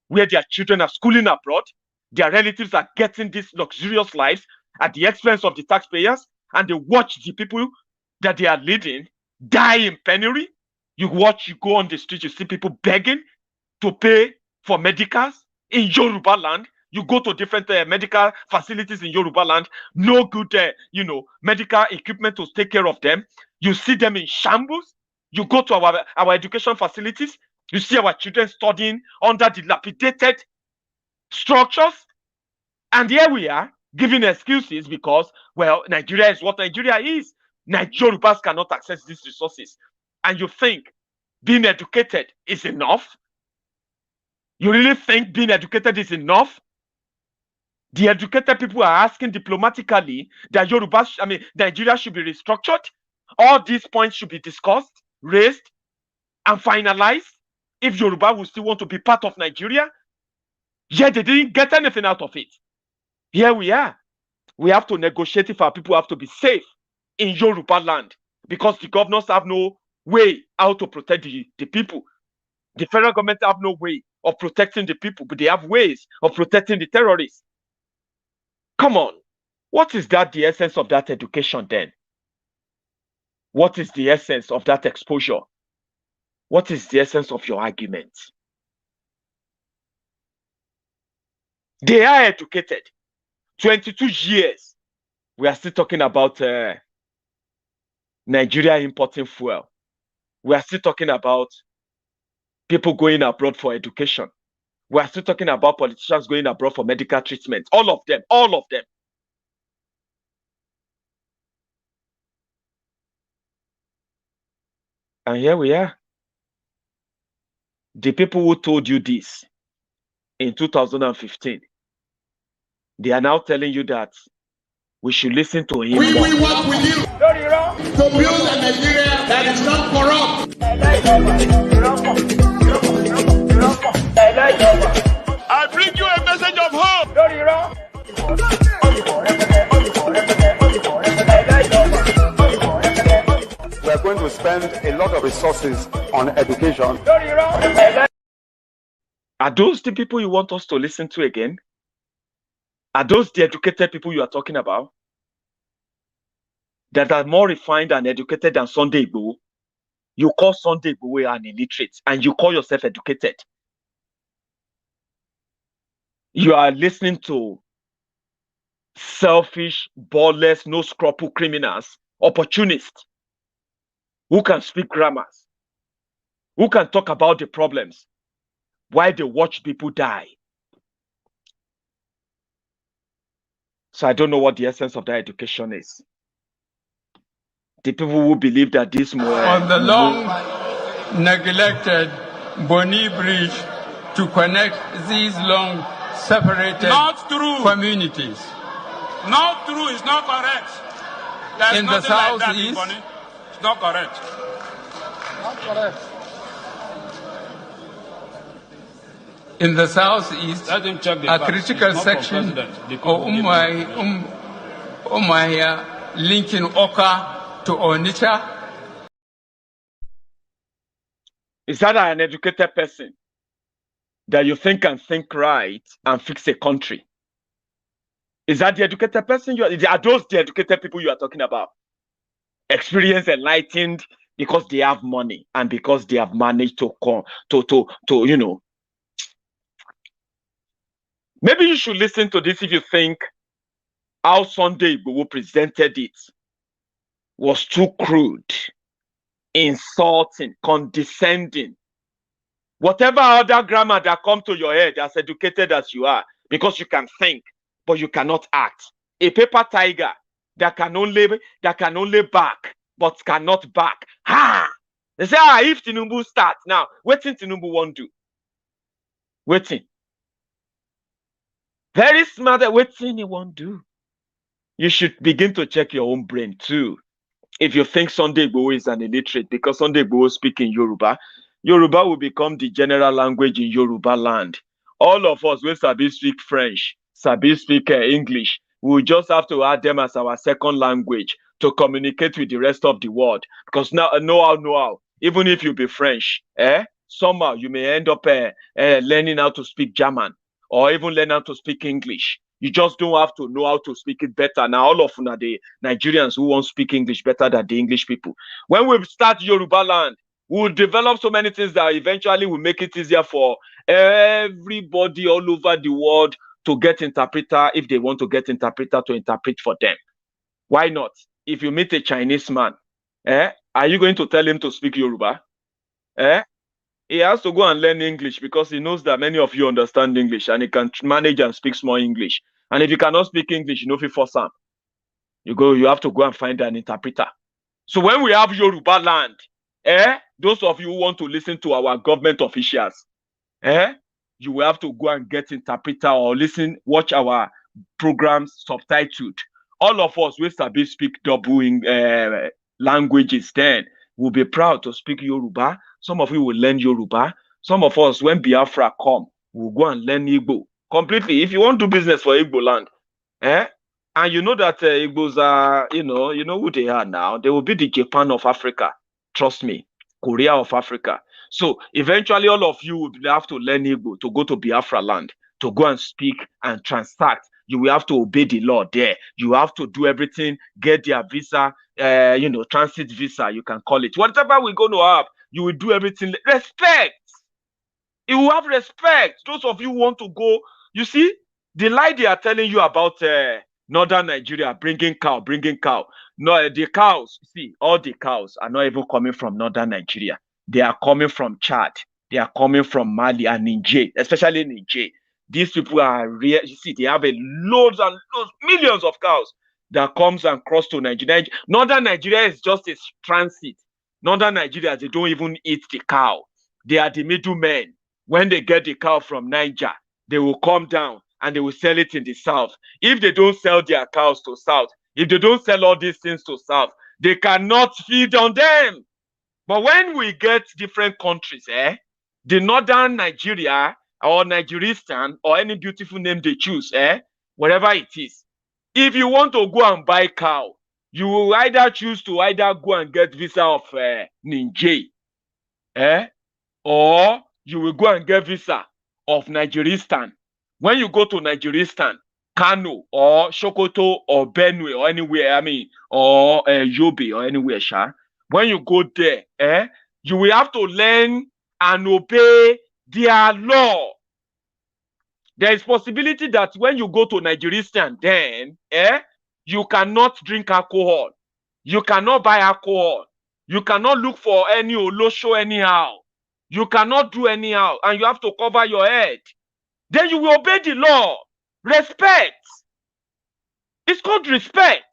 where their children are schooling abroad, their relatives are getting these luxurious lives at the expense of the taxpayers, and they watch the people that they are leading die in penury. You go on the street, you see people begging to pay for medicals in Yorubaland. You go to different medical facilities in Yorubaland, no good, medical equipment to take care of them. You see them in shambles. You go to our education facilities, you see our children studying under dilapidated structures. And here we are giving excuses because, well, Nigeria is what Nigeria is. Yorubas cannot access these resources. And you think being educated is enough? You really think being educated is enough? The educated people are asking diplomatically that Nigeria should be restructured. All these points should be discussed, raised, and finalized if Yoruba will still want to be part of Nigeria. Yet they didn't get anything out of it. Here we are. We have to negotiate if our people have to be safe in Yorubaland because the governors have no way how to protect the people. The federal government have no way of protecting the people, but they have ways of protecting the terrorists. Come on. What is the essence of that education then? What is the essence of that exposure? What is the essence of your argument? They are educated. 22 years. We are still talking about Nigeria importing fuel. We are still talking about people going abroad for education. We are still talking about politicians going abroad for medical treatment. All of them. All of them. And here we are. The people who told you this in 2015, they are now telling you that we should listen to him. We work with you to build a Nigeria that is not corrupt. I bring you a message of hope. We are going to spend a lot of resources on education. Are those the people you want us to listen to again? Are those the educated people you are talking about? That are more refined and educated than Sunday Igboho? You call Sunday Igboho an illiterate and you call yourself educated. You are listening to selfish, ballless, no scruple criminals, opportunists, who can speak grammars, who can talk about the problems while they watch people die. So I don't know what the essence of that education is. The people who believe that this on the long neglected Boni Bridge to connect these long separated communities. Not true, it's not correct. There's in the southeast, it's not correct. Not correct. In the southeast, a critical section of Umaya linking Oka to Onitsha. Is that an educated person that you think can think right and fix a country? Is that the educated person are those the educated people you are talking about? Experienced, enlightened, because they have money and because they have managed to Maybe you should listen to this if you think how Sunday Igboho presented it was too crude, insulting, condescending. Whatever other grammar that comes to your head, as educated as you are, because you can think, but you cannot act. A paper tiger that can only bark, but cannot bark. Ha! They say, if Tinubu starts now, what thing Tinubu won't do? Waiting. Very smart at what thing he won't do. You should begin to check your own brain too. If you think Sunday Igboho is an illiterate, because Sunday Igboho speaks in Yoruba, Yoruba will become the general language in Yorubaland. All of us will sabi speak French, sabi speak English. We will just have to add them as our second language to communicate with the rest of the world. Because now, know how, even if you be French, somehow you may end up learning how to speak German or even learn how to speak English. You just don't have to know how to speak it better. Now, all of the Nigerians who won't speak English better than the English people. When we start Yorubaland, we will develop so many things that eventually will make it easier for everybody all over the world to get interpreter if they want to get interpreter to interpret for them. Why not? If you meet a Chinese man, are you going to tell him to speak Yoruba? He has to go and learn English because he knows that many of you understand English and he can manage and speak more English. And if you cannot speak English, you know if you force him, you have to go and find an interpreter. So when we have Yorubaland, those of you who want to listen to our government officials, you will have to go and get interpreter or watch our programs subtitled. All of us will speak double languages then. We'll be proud to speak Yoruba. Some of you will learn Yoruba. Some of us, when Biafra come, we'll go and learn Igbo completely. If you want to do business for Igboland, and you know that Igbos are, you know who they are now. They will be the Japan of Africa. Trust me, Korea of Africa. So eventually, all of you will have to learn Igbo to go to Biafra land, to go and speak and transact. You will have to obey the law there. You have to do everything, get their visa, transit visa, you can call it. Whatever we're going to have, you will do everything. Respect. You will have respect. Those of you who want to go, you see, the lie they are telling you about northern Nigeria, bringing cow. No, the cows, see, all the cows are not even coming from northern Nigeria. They are coming from Chad. They are coming from Mali and Niger, especially Niger. These people are real. You see, they have loads and loads, millions of cows that comes and cross to Nigeria. Northern Nigeria is just a transit. Northern Nigeria, they don't even eat the cow. They are the middlemen. When they get the cow from Niger, they will come down and they will sell it in the south. If they don't sell their cows to south, if they don't sell all these things to south, they cannot feed on them. But when we get different countries, the northern Nigeria or Nigeristan or any beautiful name they choose, whatever it is, if you want to go and buy cow, you will either choose to go and get visa of Niger, or you will go and get visa of Nigeristan. When you go to Nigeristan, Kano or Sokoto or Benue or anywhere, or Yobe or anywhere, when you go there, you will have to learn and obey their law. There is possibility that when you go to Nigeristan, then you cannot drink alcohol. You cannot buy alcohol. You cannot look for any olosho anyhow. You cannot do anyhow, and you have to cover your head. Then you will obey the law. Respect. It's called respect.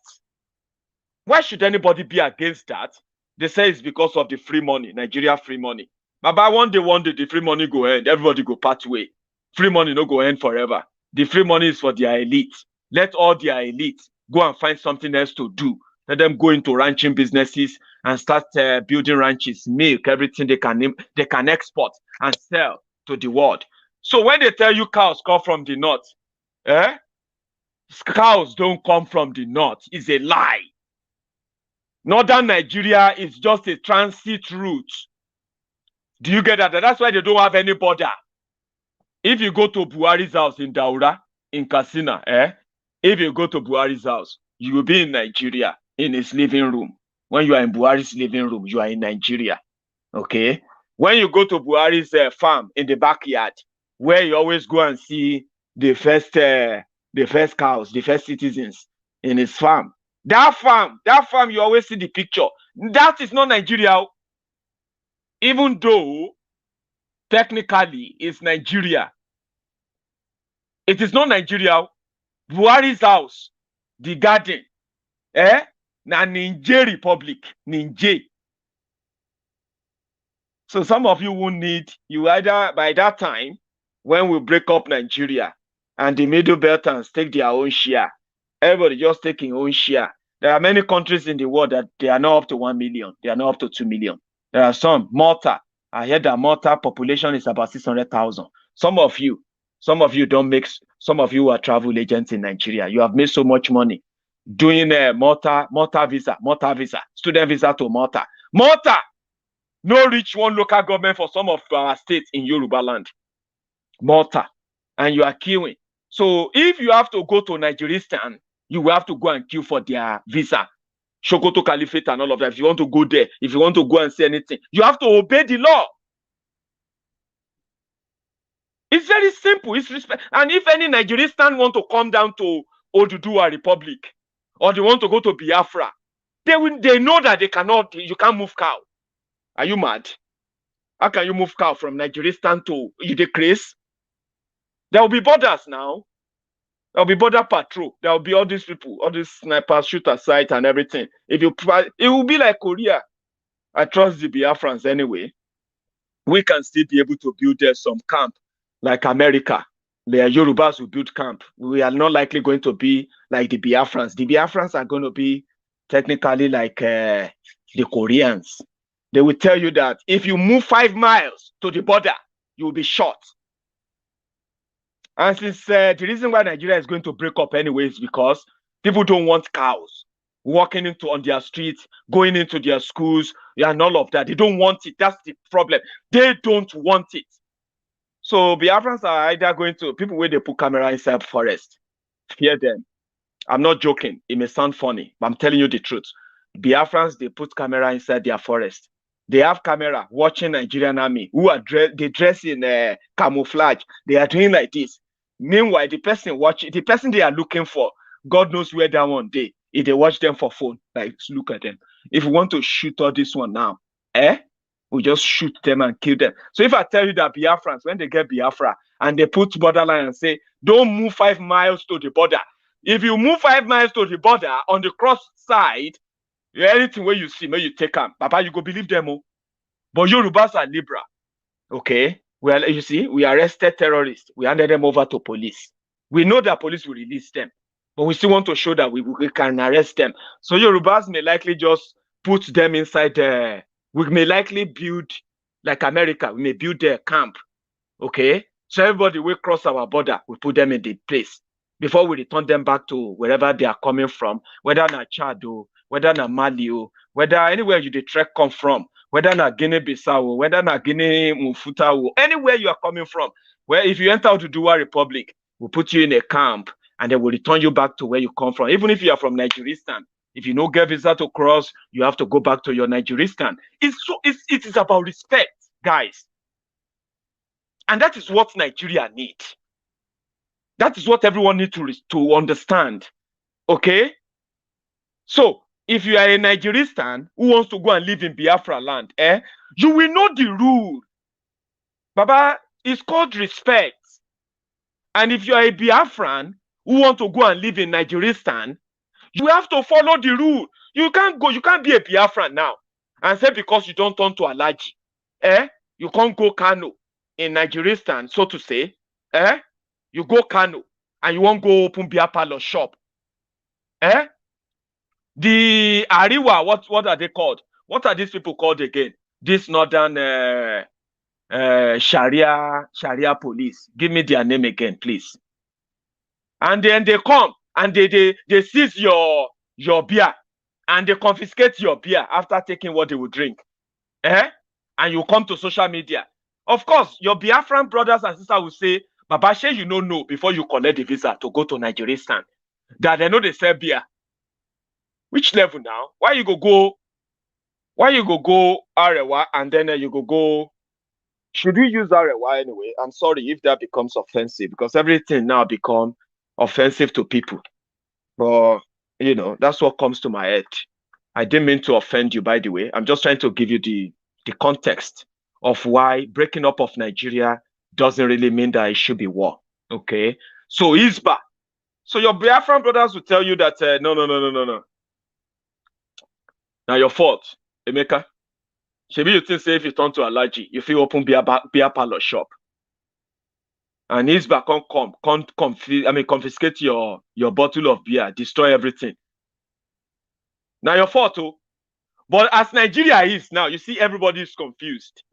Why should anybody be against that? They say it's because of the free money, Nigeria free money. But by one day, the free money go end. Everybody go part way. Free money no go end forever. The free money is for their elite. Let all their elite go and find something else to do. Let them go into ranching businesses and start building ranches, milk, everything they can export and sell to the world. So when they tell you cows come from the north, cows don't come from the north. It's a lie. Northern Nigeria is just a transit route. Do you get that? That's why they don't have any border. If you go to Buhari's house in Daura, in Katsina, if you go to Buhari's house, you will be in Nigeria, in his living room. When you are in Buhari's living room, you are in Nigeria. Okay? When you go to Buhari's farm in the backyard, where you always go and see the first cows, the first citizens in his farm. That farm, you always see the picture. That is not Nigeria. Even though technically it's Nigeria. It is not Nigeria. Buhari's house, the garden, na Niger Republic, Niger. So some of you will need, you either by that time, when we break up Nigeria and the Middle Beltans take their own share, everybody just taking own share. There are many countries in the world that they are not up to 1 million. They are not up to 2 million. There are some. Malta. I heard that Malta population is about 600,000. Some of you don't make, some of you are travel agents in Nigeria. You have made so much money doing a Malta visa, student visa to Malta. Malta, no reach one local government for some of our states in Yorubaland. Malta. and you are queuing. So if you have to go to Nigerian, you will have to go and queue for their visa. Sokoto Caliphate and all of that. If you want to go there, if you want to go and say anything, you have to obey the law. It's very simple. It's respect. And if any Nigerian want to come down to Oduduwa Republic, or they want to go to Biafra, they know that they cannot. You can't move cow. Are you mad? How can you move cow from Nigerian to Udecrace? There will be borders now. There will be border patrol. There will be all these people, all these snipers, shooter sites and everything. It will be like Korea. I trust the Biafrans anyway. We can still be able to build there some camp like America. The Yorubas will build camp. We are not likely going to be like the Biafrans. The Biafrans are going to be technically like the Koreans. They will tell you that if you move 5 miles to the border, you will be shot. And since the reason why Nigeria is going to break up anyway is because people don't want cows walking on their streets, going into their schools, and all of that. They don't want it. That's the problem. They don't want it. So Biafrans are either going to, people where they put camera inside forest, fear them. I'm not joking. It may sound funny, but I'm telling you the truth. Biafrans, they put camera inside their forest. They have camera watching Nigerian army who are they dress in camouflage. They are doing like this. Meanwhile, the person they are looking for, God knows where that one day. If they watch them for phone, like look at them. If we want to shoot all this one now, we just shoot them and kill them. So if I tell you that Biafrans, when they get Biafra and they put borderline and say, don't move 5 miles to the border. If you move 5 miles to the border on the cross side, anything where you see, may you take them. Papa, you go believe them. Oh. But Yorubas are liberal. Okay? Well, you see, we arrested terrorists. We handed them over to police. We know that police will release them. But we still want to show that we can arrest them. So Yorubas may likely just put them inside we may likely build, like America, we may build their camp. Okay? So everybody will cross our border. We put them in the place before we return them back to wherever they are coming from, whether na Chad or whether na Mali or whether anywhere you the trek come from, whether na Guinea-Bissau, whether na Guinea-Mufuta, anywhere you are coming from. Where if you enter Oduduwa Republic, we'll put you in a camp and then we'll return you back to where you come from. Even if you are from Nigerian, if you no get visa to cross, you have to go back to your Nigerian. It is about respect, guys. And that is what Nigeria needs. That is what everyone needs to understand. Okay? So, if you are a Nigerian who wants to go and live in Biafra land, you will know the rule. Baba, it's called respect. And if you are a Biafran who want to go and live in Nigerian, you have to follow the rule. You can't be a Biafran now and say because you don't turn to Alaji, you can't go Kano in Nigerian, so to say, you go Kano and you won't go open beer parlor shop. The Arewa, what are they called? What are these people called again? This northern Sharia police. Give me their name again, please. And then they come and they seize your beer and they confiscate your beer after taking what they would drink. And you come to social media. Of course, your Biafran brothers and sisters will say, Baba, shey you don't know before you collect the visa to go to Nigeria stand that they know they sell beer. Which level now? Why you go Arewa and then you go? Should we use Arewa anyway? I'm sorry if that becomes offensive because everything now become offensive to people. But you know, that's what comes to my head. I didn't mean to offend you, by the way. I'm just trying to give you the context of why breaking up of Nigeria doesn't really mean that it should be war. Okay. So Isba. So your Biafran brothers will tell you that no. Now your fault, Emeka. Maybe you think say if you turn to Alaji, you feel open beer parlor shop. And Isba confiscate your bottle of beer, destroy everything. Now your fault, too. But as Nigeria is now, you see everybody is confused.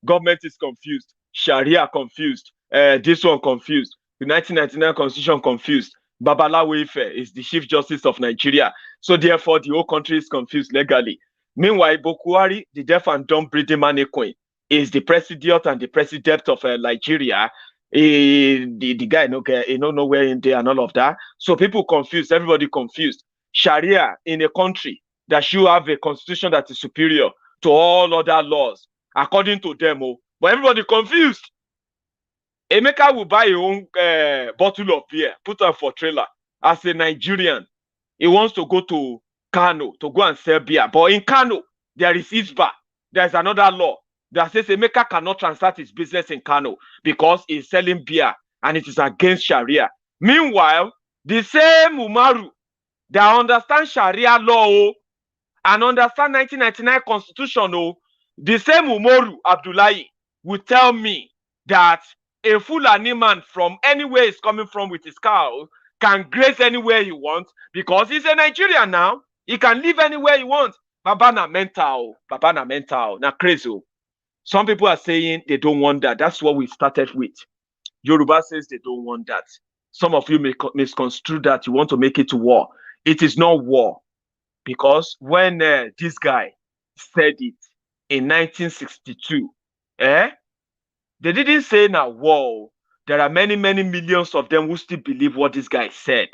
Government is confused. Sharia confused. This one confused. The 1999 Constitution confused. Babalawo Ife is the Chief Justice of Nigeria. So therefore, the whole country is confused legally. Meanwhile, Bokuari, the deaf and dumb breeding mannequin, is the president and the president of Nigeria. The guy he don't know where in there and all of that. So people confused, everybody confused. Sharia in a country that should have a constitution that is superior to all other laws, according to them. But everybody confused. Emeka will buy his own bottle of beer, put on for trailer. As a Nigerian, he wants to go to Kano to go and sell beer. But in Kano, there is Isba. There's another law that says Emeka cannot transact his business in Kano because he's selling beer and it is against Sharia. Meanwhile, the same Umaru that understands Sharia law and understand 1999 constitution, the same Umaru Abdullahi will tell me that a Fulani man from anywhere he's coming from with his cow can graze anywhere he wants because he's a Nigerian now. He can live anywhere he wants. Baba na mental. Baba na mental. Na crazy. Some people are saying they don't want that. That's what we started with. Yoruba says they don't want that. Some of you may misconstrue that. You want to make it war. It is not war. Because when this guy said it in 1962, they didn't say now war. There are many, many millions of them who still believe what this guy said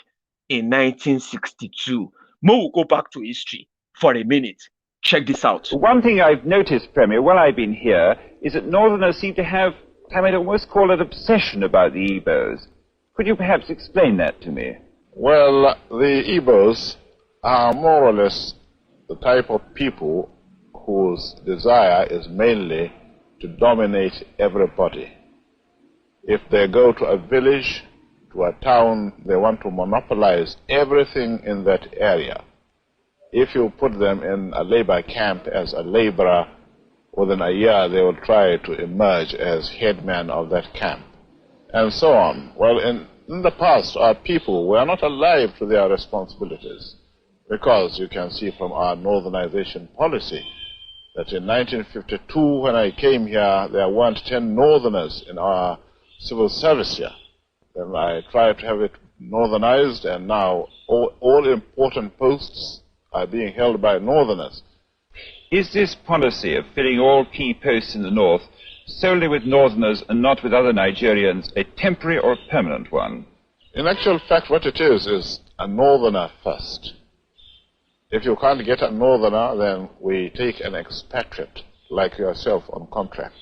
in 1962. Mo will go back to history for a minute. Check this out. One thing I've noticed, Premier, while I've been here, is that Northerners seem to have, I might almost call it obsession about the Igbos. Could you perhaps explain that to me? Well, the Igbos are more or less the type of people whose desire is mainly to dominate everybody. If they go to a village, to a town, they want to monopolize everything in that area. If you put them in a labor camp as a laborer, within a year they will try to emerge as headman of that camp, and so on. Well, in the past, our people were not alive to their responsibilities, because you can see from our northernization policy that in 1952, when I came here, there weren't 10 northerners in our civil service here. Then I tried to have it northernized, and now all important posts are being held by northerners. Is this policy of filling all key posts in the north solely with northerners and not with other Nigerians a temporary or a permanent one? In actual fact, what it is a northerner first. If you can't get a northerner, then we take an expatriate like yourself on contract.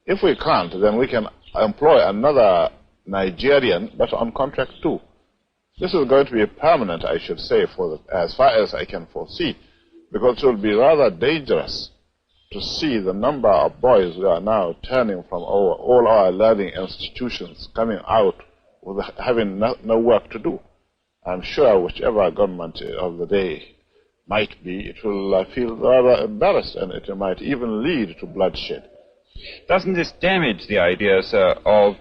If we can't, then we can employ another Nigerian, but on contract too. This is going to be permanent, I should say, as far as I can foresee, because it will be rather dangerous to see the number of boys who are now turning from all our learning institutions, coming out with having no work to do. I'm sure whichever government of the day might be, it will feel rather embarrassed, and it might even lead to bloodshed. Doesn't this damage the idea, sir, of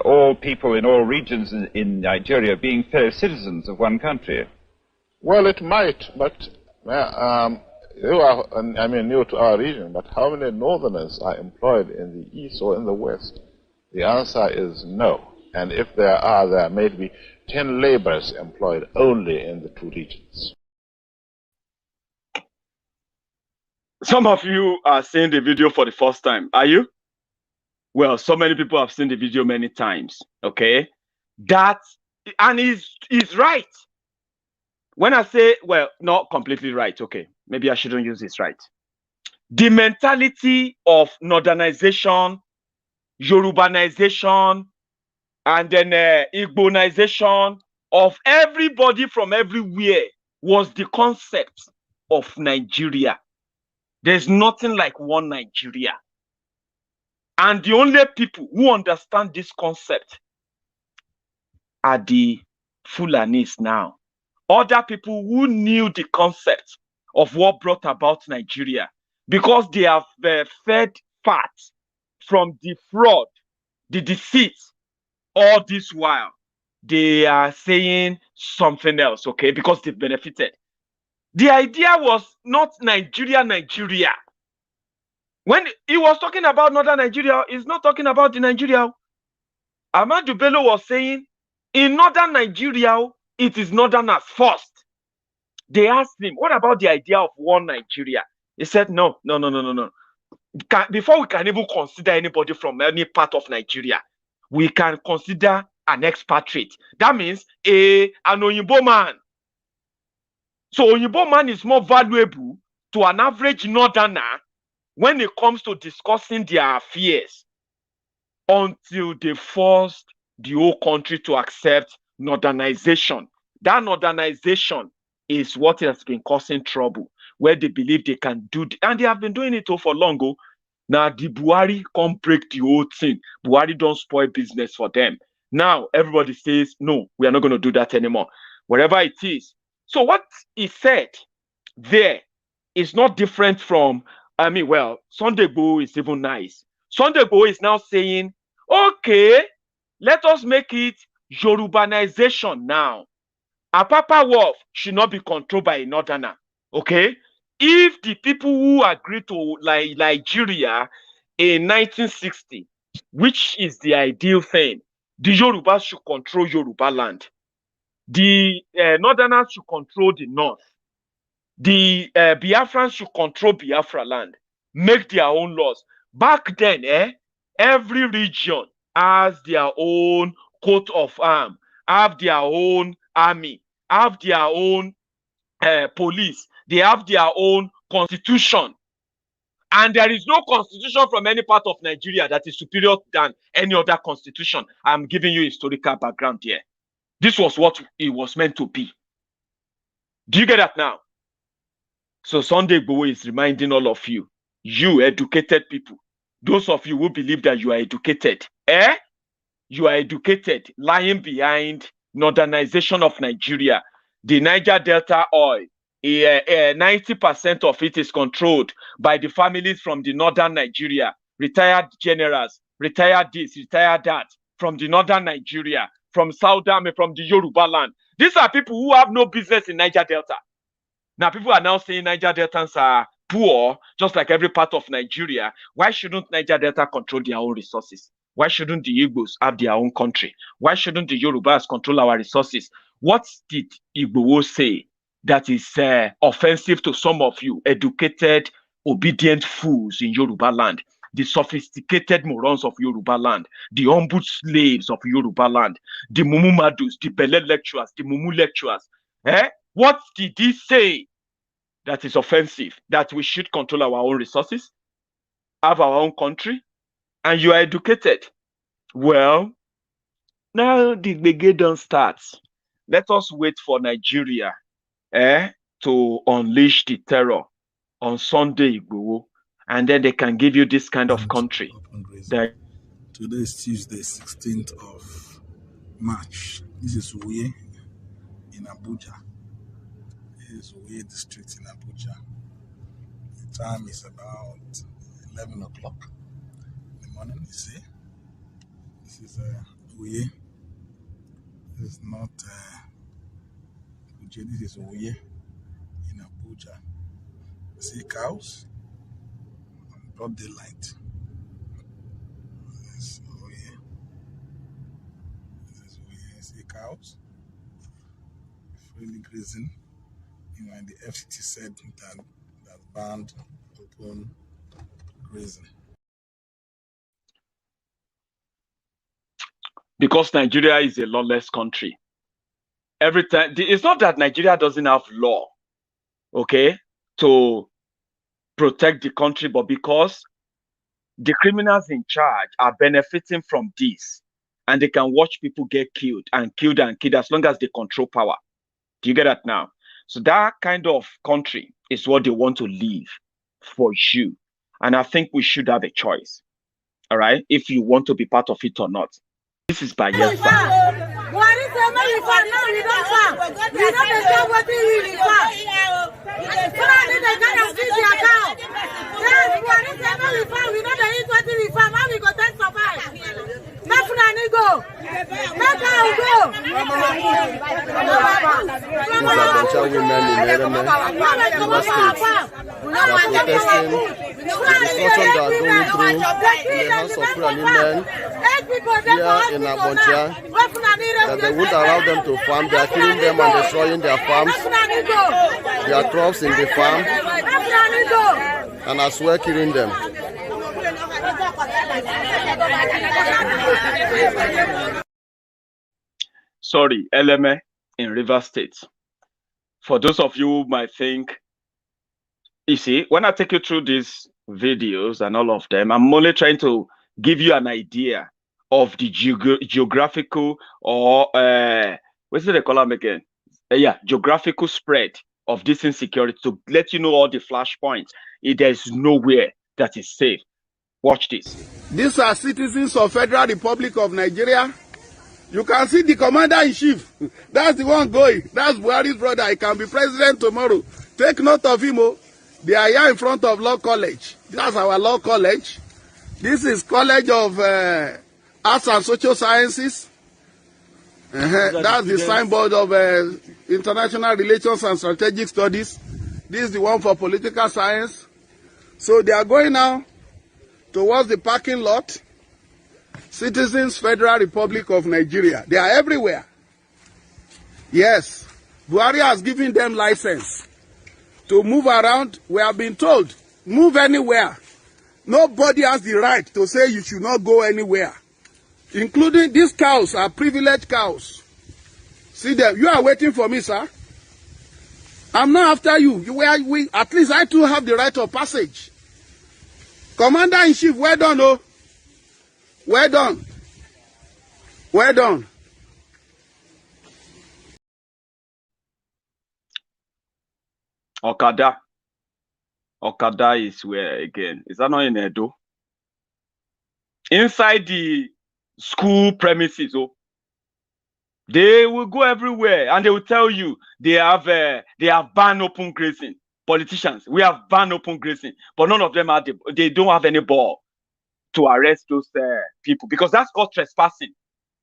all people in all regions in Nigeria being fellow citizens of one country? Well, it might, but you are, new to our region, but how many northerners are employed in the east or in the west? The answer is no. And if there are, there may be 10 laborers employed only in the two regions. Some of you are seeing the video for the first time. Are you? Well, so many people have seen the video many times. Okay? And he's right. When I say, well, not completely right. Okay. Maybe I shouldn't use this right. The mentality of northernization, Yorubanization, and then Igbonization of everybody from everywhere was the concept of Nigeria. There's nothing like one Nigeria. And the only people who understand this concept are the Fulanis now. Other people who knew the concept of what brought about Nigeria, because they have fed fat from the fraud, the deceit, all this while, they are saying something else, okay, because they've benefited. The idea was not Nigeria. When he was talking about northern Nigeria, he's not talking about the Nigeria. Ahmadu Bello was saying, in northern Nigeria, it is northerners first. They asked him, what about the idea of one Nigeria? He said, no. Before we can even consider anybody from any part of Nigeria, we can consider an expatriate. That means an Oyinbo man. So Oyinbo man is more valuable to an average northerner when it comes to discussing their affairs until they forced the whole country to accept northernization. That northernization is what has been causing trouble, where they believe they can do, and they have been doing it for long ago. Now the Buhari can't break the whole thing. Buhari don't spoil business for them. Now everybody says, no, we are not going to do that anymore, whatever it is. So what he said there is not different from, Sunday Igboho is even nice. Sunday Igboho is now saying, okay, let us make it Yorubanization now. Apapa Wharf should not be controlled by a northerner. Okay? If the people who agreed to Nigeria in 1960, which is the ideal thing, the Yorubas should control Yorubaland. The northerners should control the north. The Biafrans should control Biafra land, make their own laws. Back then, every region has their own coat of arms, have their own army, have their own police, they have their own constitution. And there is no constitution from any part of Nigeria that is superior than any other constitution. I'm giving you historical background here. This was what it was meant to be. Do you get that now? So Sunday Igboho is reminding all of you, you educated people, those of you who believe that you are educated, you are educated, lying behind northernization of Nigeria. The Niger Delta oil, 90% of it is controlled by the families from the northern Nigeria, retired generals, retired this, retired that, from the northern Nigeria, from Southern, from the Yorubaland. These are people who have no business in Niger Delta. Now, people are now saying Niger Deltans are poor, just like every part of Nigeria. Why shouldn't Niger Delta control their own resources? Why shouldn't the Igbos have their own country? Why shouldn't the Yorubas control our resources? What did Igboho say that is offensive to some of you, educated, obedient fools in Yorubaland, the sophisticated morons of Yorubaland, the humble slaves of Yorubaland, the Mumumadus, the Bele lecturers, the Mumu lecturers? What did he say that is offensive? That we should control our own resources, have our own country, and you are educated? Well, now the Begedon starts. Let us wait for Nigeria to unleash the terror on Sunday Igboho, and then they can give you this kind of country. Today is Tuesday, 16th of March. This is Uye in Abuja. This is Uye district in Abuja. The time is about 11 o'clock in the morning, you see. This is Uye. This is not Abuja, this is Uye in Abuja. You see cows? Broad daylight. This is Uye. This is Uye. You see cows? Freely grazing. You know, and the FCT said that banned open grazing. Because Nigeria is a lawless country. Every time, it's not that Nigeria doesn't have law, okay, to protect the country, but because the criminals in charge are benefiting from this, and they can watch people get killed and killed and killed as long as they control power. Do you get that now? So that kind of country is what they want to leave for you. And I think we should have a choice, all right, if you want to be part of it or not. This is by your side. In Abuja, that they won't allow them to farm. They are killing them and destroying their farms, their crops in the farm, and as well killing them. Sorry, Eleme in Rivers State. For those of you who might think, you see, when I take you through these videos and all of them, I'm only trying to give you an idea of the geographical or what's it they call them again? Geographical spread of this insecurity to let you know all the flashpoints. There's nowhere that is safe. Watch this. These are citizens of Federal Republic of Nigeria. You can see the commander-in-chief. That's the one going. That's Buhari's brother. He can be president tomorrow. Take note of him. Oh. They are here in front of Law College. That's our Law College. This is College of Arts and Social Sciences. That's the signboard of International Relations and Strategic Studies. This is the one for Political Science. So they are going now towards the parking lot. Citizens, Federal Republic of Nigeria. They are everywhere. Yes. Buhari has given them license to move around. We have been told, move anywhere. Nobody has the right to say you should not go anywhere. Including these cows are privileged cows. See them. You are waiting for me, sir. I'm not after you. At least I too have the right of passage. Commander-in-Chief, well done, oh. Well done. Well done. Okada. Okada is where again? Is that not in Edo? Inside the school premises, oh, they will go everywhere and they will tell you they have banned open grazing. Politicians, we have banned open grazing, but none of them they don't have any ball to arrest those people because that's called trespassing.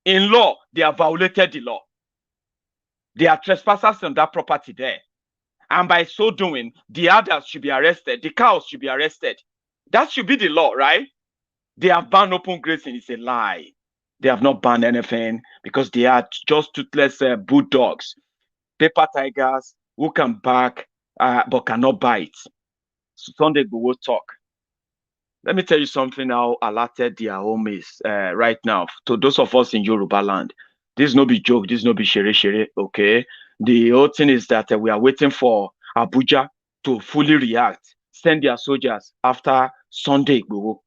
In law, they have violated the law. They are trespassers on that property there. And by so doing, the others should be arrested. The cows should be arrested. That should be the law, right? They have banned open grazing. It's a lie. They have not banned anything because they are just toothless bulldogs, paper tigers who can bark but cannot bite. So Sunday we will talk. Let me tell you something how alerted their home is right now. To those of us in Yorubaland, this no be joke, this no be shere, okay? The whole thing is that we are waiting for Abuja to fully react, send their soldiers after Sunday Igboho.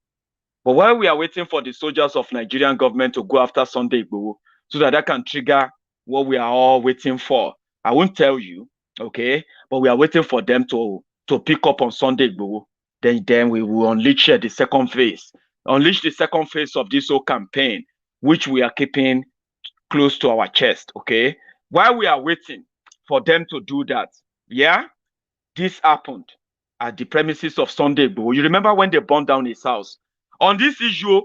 But while we are waiting for the soldiers of Nigerian government to go after Sunday Igboho, so that can trigger what we are all waiting for, I won't tell you, okay? But we are waiting for them to pick up on Sunday Igboho. Then we will unleash the second phase. Unleash the second phase of this whole campaign, which we are keeping close to our chest, okay? While we are waiting for them to do that, yeah, this happened at the premises of Sunday Igboho. You remember when they burned down his house? On this issue,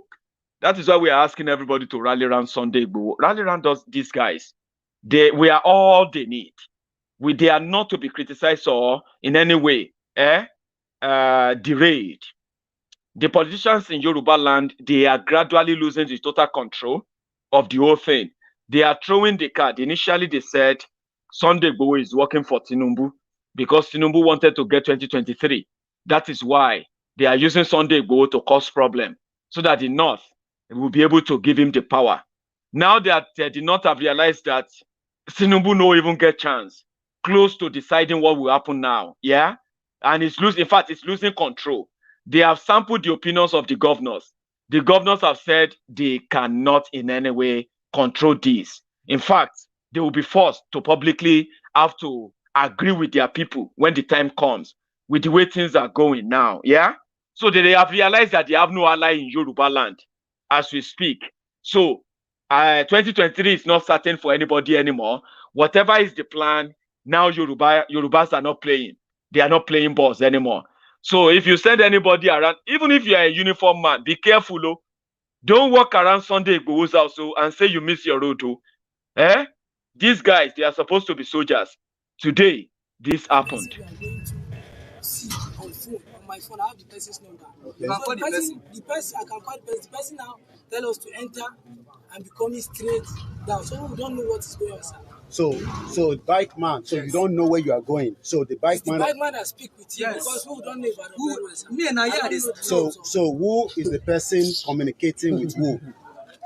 that is why we are asking everybody to rally around Sunday Igboho. Rally around these guys. We are all they need. They are not to be criticized or in any way derailed. The politicians in Yorubaland, they are gradually losing the total control of the whole thing. They are throwing the card. Initially, they said Sunday Igboho is working for Tinubu because Tinubu wanted to get 2023. That is why they are using Sunday Igboho to cause problem so that the North will be able to give him the power. Now that they did not have realized that Tinubu no even get chance, close to deciding what will happen now, yeah? And it's losing control. They have sampled the opinions of the governors. The governors have said they cannot in any way control this. In fact, they will be forced to publicly have to agree with their people when the time comes, with the way things are going now, yeah? So they have realized that they have no ally in Yorubaland as we speak. So 2023 is not certain for anybody anymore. Whatever is the plan, now Yorubas are not playing. They are not playing balls anymore. So if you send anybody around, even if you are a uniform man, be careful, oh. Don't walk around Sunday Igboho's house and say you miss your road, oh. These guys, they are supposed to be soldiers. Today, this happened. On my phone, I have the person's number. Okay. So I can call the person now tell us to enter and be coming straight down. So we don't know what is going on, sir. So bike man, so you don't know where you are going. So the bike man. The bike man that speak with you because who don't know about me and I So who is the person communicating with who?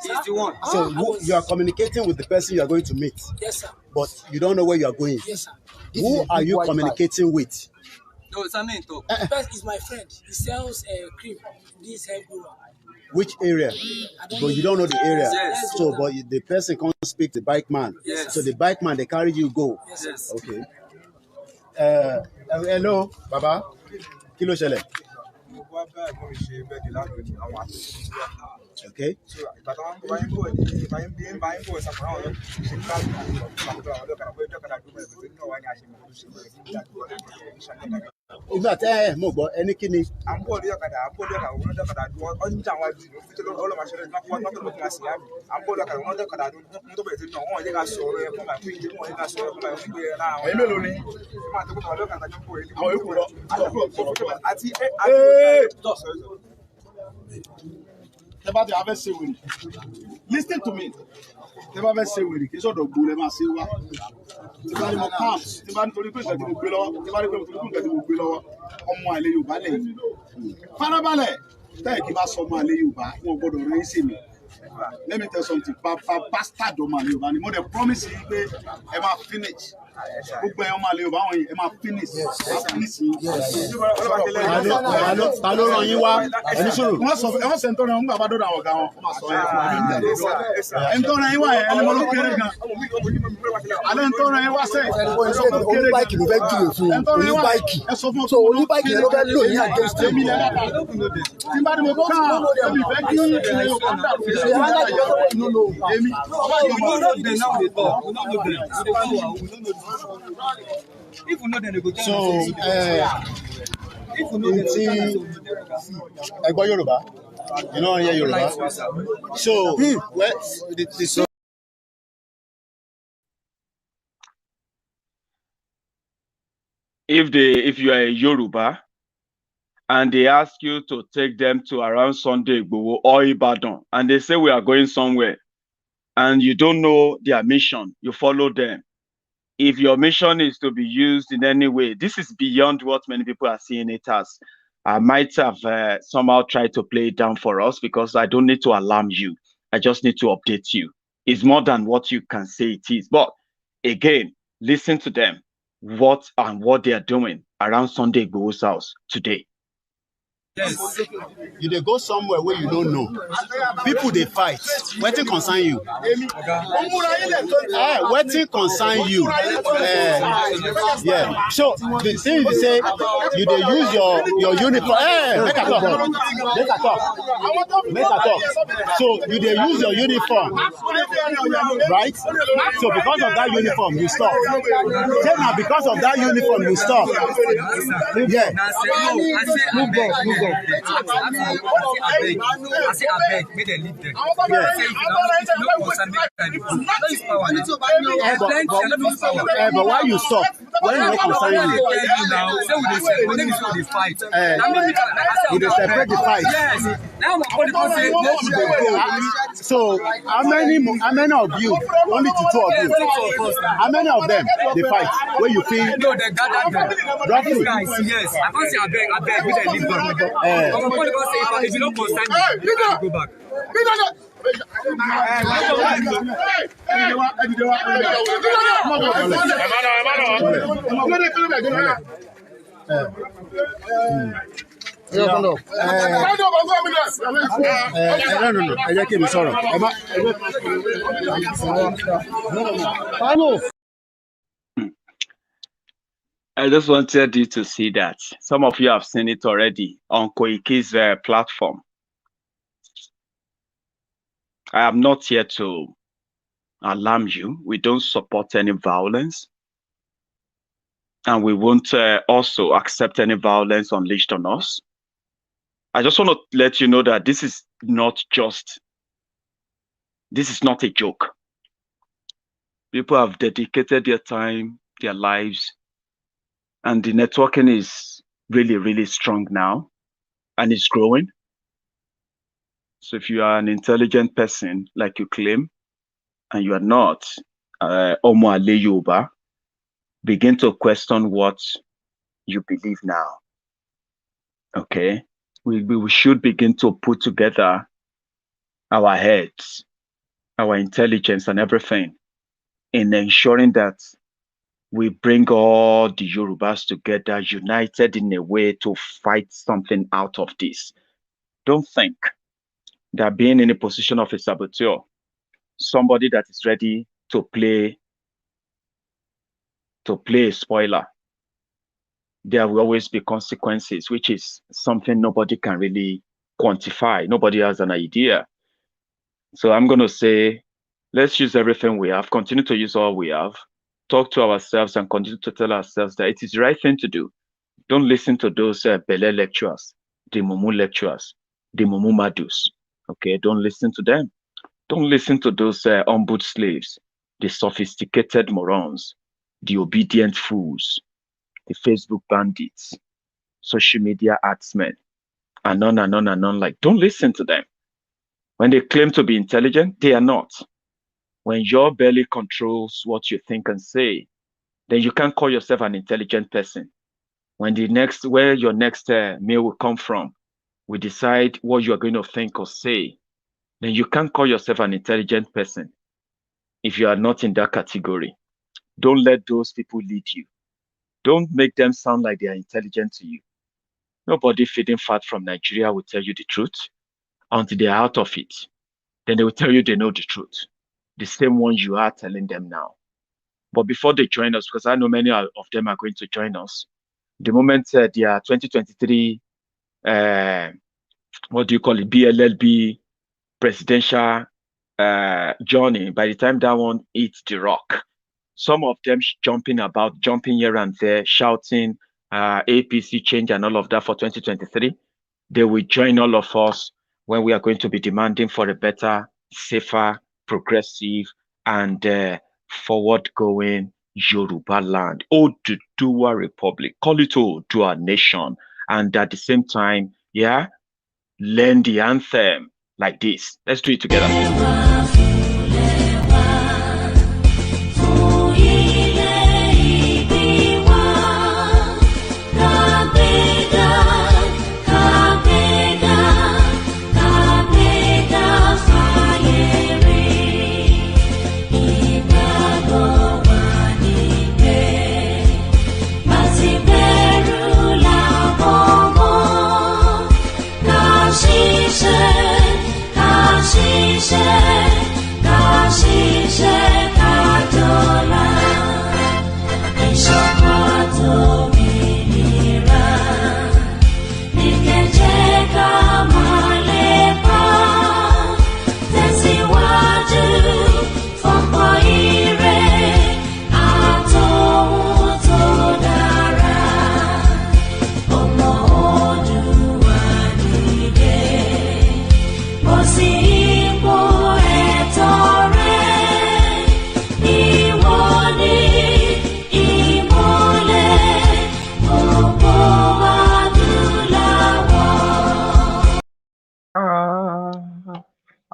He's the one. So you are communicating with the person you are going to meet. Yes, sir. But you don't know where you are going. Yes, sir. Who are you communicating with? No, it's a man talk. First is my friend. He sells cream. This head grower. Which area? But you don't know the area. Yes. So, but the person can't speak the bike man. Yes. So the bike man, they carry you go. Yes. Okay. Hello, Baba. Kilo Shele. Okay. Ìgbà tẹ́ ẹ mọ̀ gbọ́ ẹni kí ni. Listen to me. Tẹ́ bá fẹ́ ṣe wèrè kí sọ̀dọ̀ gbó lẹ́ máa ṣe wá. Tí bá ní mo calm, tí bá ní torí pé ìgbà tí mo gbé lọ́wọ́, tí bá ní pé torí pé ìgbà tí mo gbé lọ́wọ́, ọmọ àlè Yorùbá lẹ́yìn. Farabalẹ̀, tẹ́ kí bá sọ ọmọ àlè Yorùbá, wọn gbọ́dọ̀ rẹ́ sí mi. Let me tell you something, bastard ọmọ àlè Yorùbá ni mo dẹ̀ promise yín pé ẹ máa finish. Gbogbo ẹ̀ ọmọ àlè Yorùbá wọn yìí ẹ máa finish. Ta ló rán yín wá? Ẹni sọ̀rọ̀. Wọ́n sẹ̀ ń tọ́ra wọn gbà dọ́dọ̀ àwọn ọ̀gá wọn. Wọ́n máa sọ ẹ̀ fún wa. Ẹ̀ ń tọ́ra yín wá ẹ̀ ẹni mo ló kéré gan. Alẹ́ ń tọ́ra yín wá sẹ́yìn. Oníbáìkì ló fẹ́ jùlọ fún un. Oníbáìkì. So oníbáìkì ló fẹ́ lò ní against him. Tí bá ní mo kọ́ ẹ̀mí fẹ́ kí ó ṣe Yorùbá dàrú. So ẹgbọ́ Yorùbá, you know hear Yorùbá. So if you are a Yoruba and they ask you to take them to around Sunday Igboho or Ibadan, and they say we are going somewhere, and you don't know their mission, you follow them. If your mission is to be used in any way, this is beyond what many people are seeing it as. I might have somehow tried to play it down for us because I don't need to alarm you. I just need to update you. It's more than what you can say it is. But again, listen to them, what they are doing around Sunday Igboho's house today. Yes. You dey go somewhere where you don't know. People they fight. Wetin concern you? Wetin concern you? Yeah. So the thing is say you dey use your uniform. Make a talk. So you dey use your uniform, right? So because of that uniform, you stop. Say now because of that uniform, you stop. Yeah. Move on. I say I beg, make them leave them. But why you stop? When you concern you? Fight. You dey separate the fight. Yes. Now so how many of you? Only two of you. How many of them they fight? Where you feel? No, they gather them. Roughly. Yes. I can't say I beg, make them leave them. If you don't concern me, go back. No. Ẹ jẹ́ kí mi sọ̀rọ̀. I just wanted you to see that. Some of you have seen it already on Koiki's platform. I am not here to alarm you. We don't support any violence. And we won't also accept any violence unleashed on us. I just want to let you know that this is not a joke. People have dedicated their time, their lives, and the networking is really, really strong now, and it's growing. So if you are an intelligent person, like you claim, and you are not, Omo Ale Yoruba, begin to question what you believe now. Okay? We should begin to put together our heads, our intelligence and everything in ensuring that we bring all the Yorubas together, united in a way to fight something out of this. Don't think that being in a position of a saboteur, somebody that is ready to play a spoiler, there will always be consequences, which is something nobody can really quantify. Nobody has an idea. So I'm going to say, let's use everything we have, continue to use all we have, talk to ourselves and continue to tell ourselves that it is the right thing to do. Don't listen to those Bele lecturers, the Mumu lecturers, the Mumu Madus. Okay, don't listen to them. Don't listen to those ombud slaves, the sophisticated morons, the obedient fools, the Facebook bandits, social media artsmen, and on and on and on. Like, don't listen to them. When they claim to be intelligent, they are not. When your belly controls what you think and say, then you can't call yourself an intelligent person. When where your next meal will come from, we decide what you are going to think or say, then you can't call yourself an intelligent person if you are not in that category. Don't let those people lead you. Don't make them sound like they are intelligent to you. Nobody feeding fat from Nigeria will tell you the truth until they are out of it. Then they will tell you they know the truth. The same one you are telling them now. But before they join us, because I know many of them are going to join us, the moment their 2023, BLLB presidential journey, by the time that one hits the rock, some of them jumping here and there, shouting APC change and all of that for 2023, they will join all of us when we are going to be demanding for a better, safer, progressive, and forward-going Yorubaland, Oduduwa Republic, call it Oduduwa Nation, and at the same time, learn the anthem like this. Let's do it together.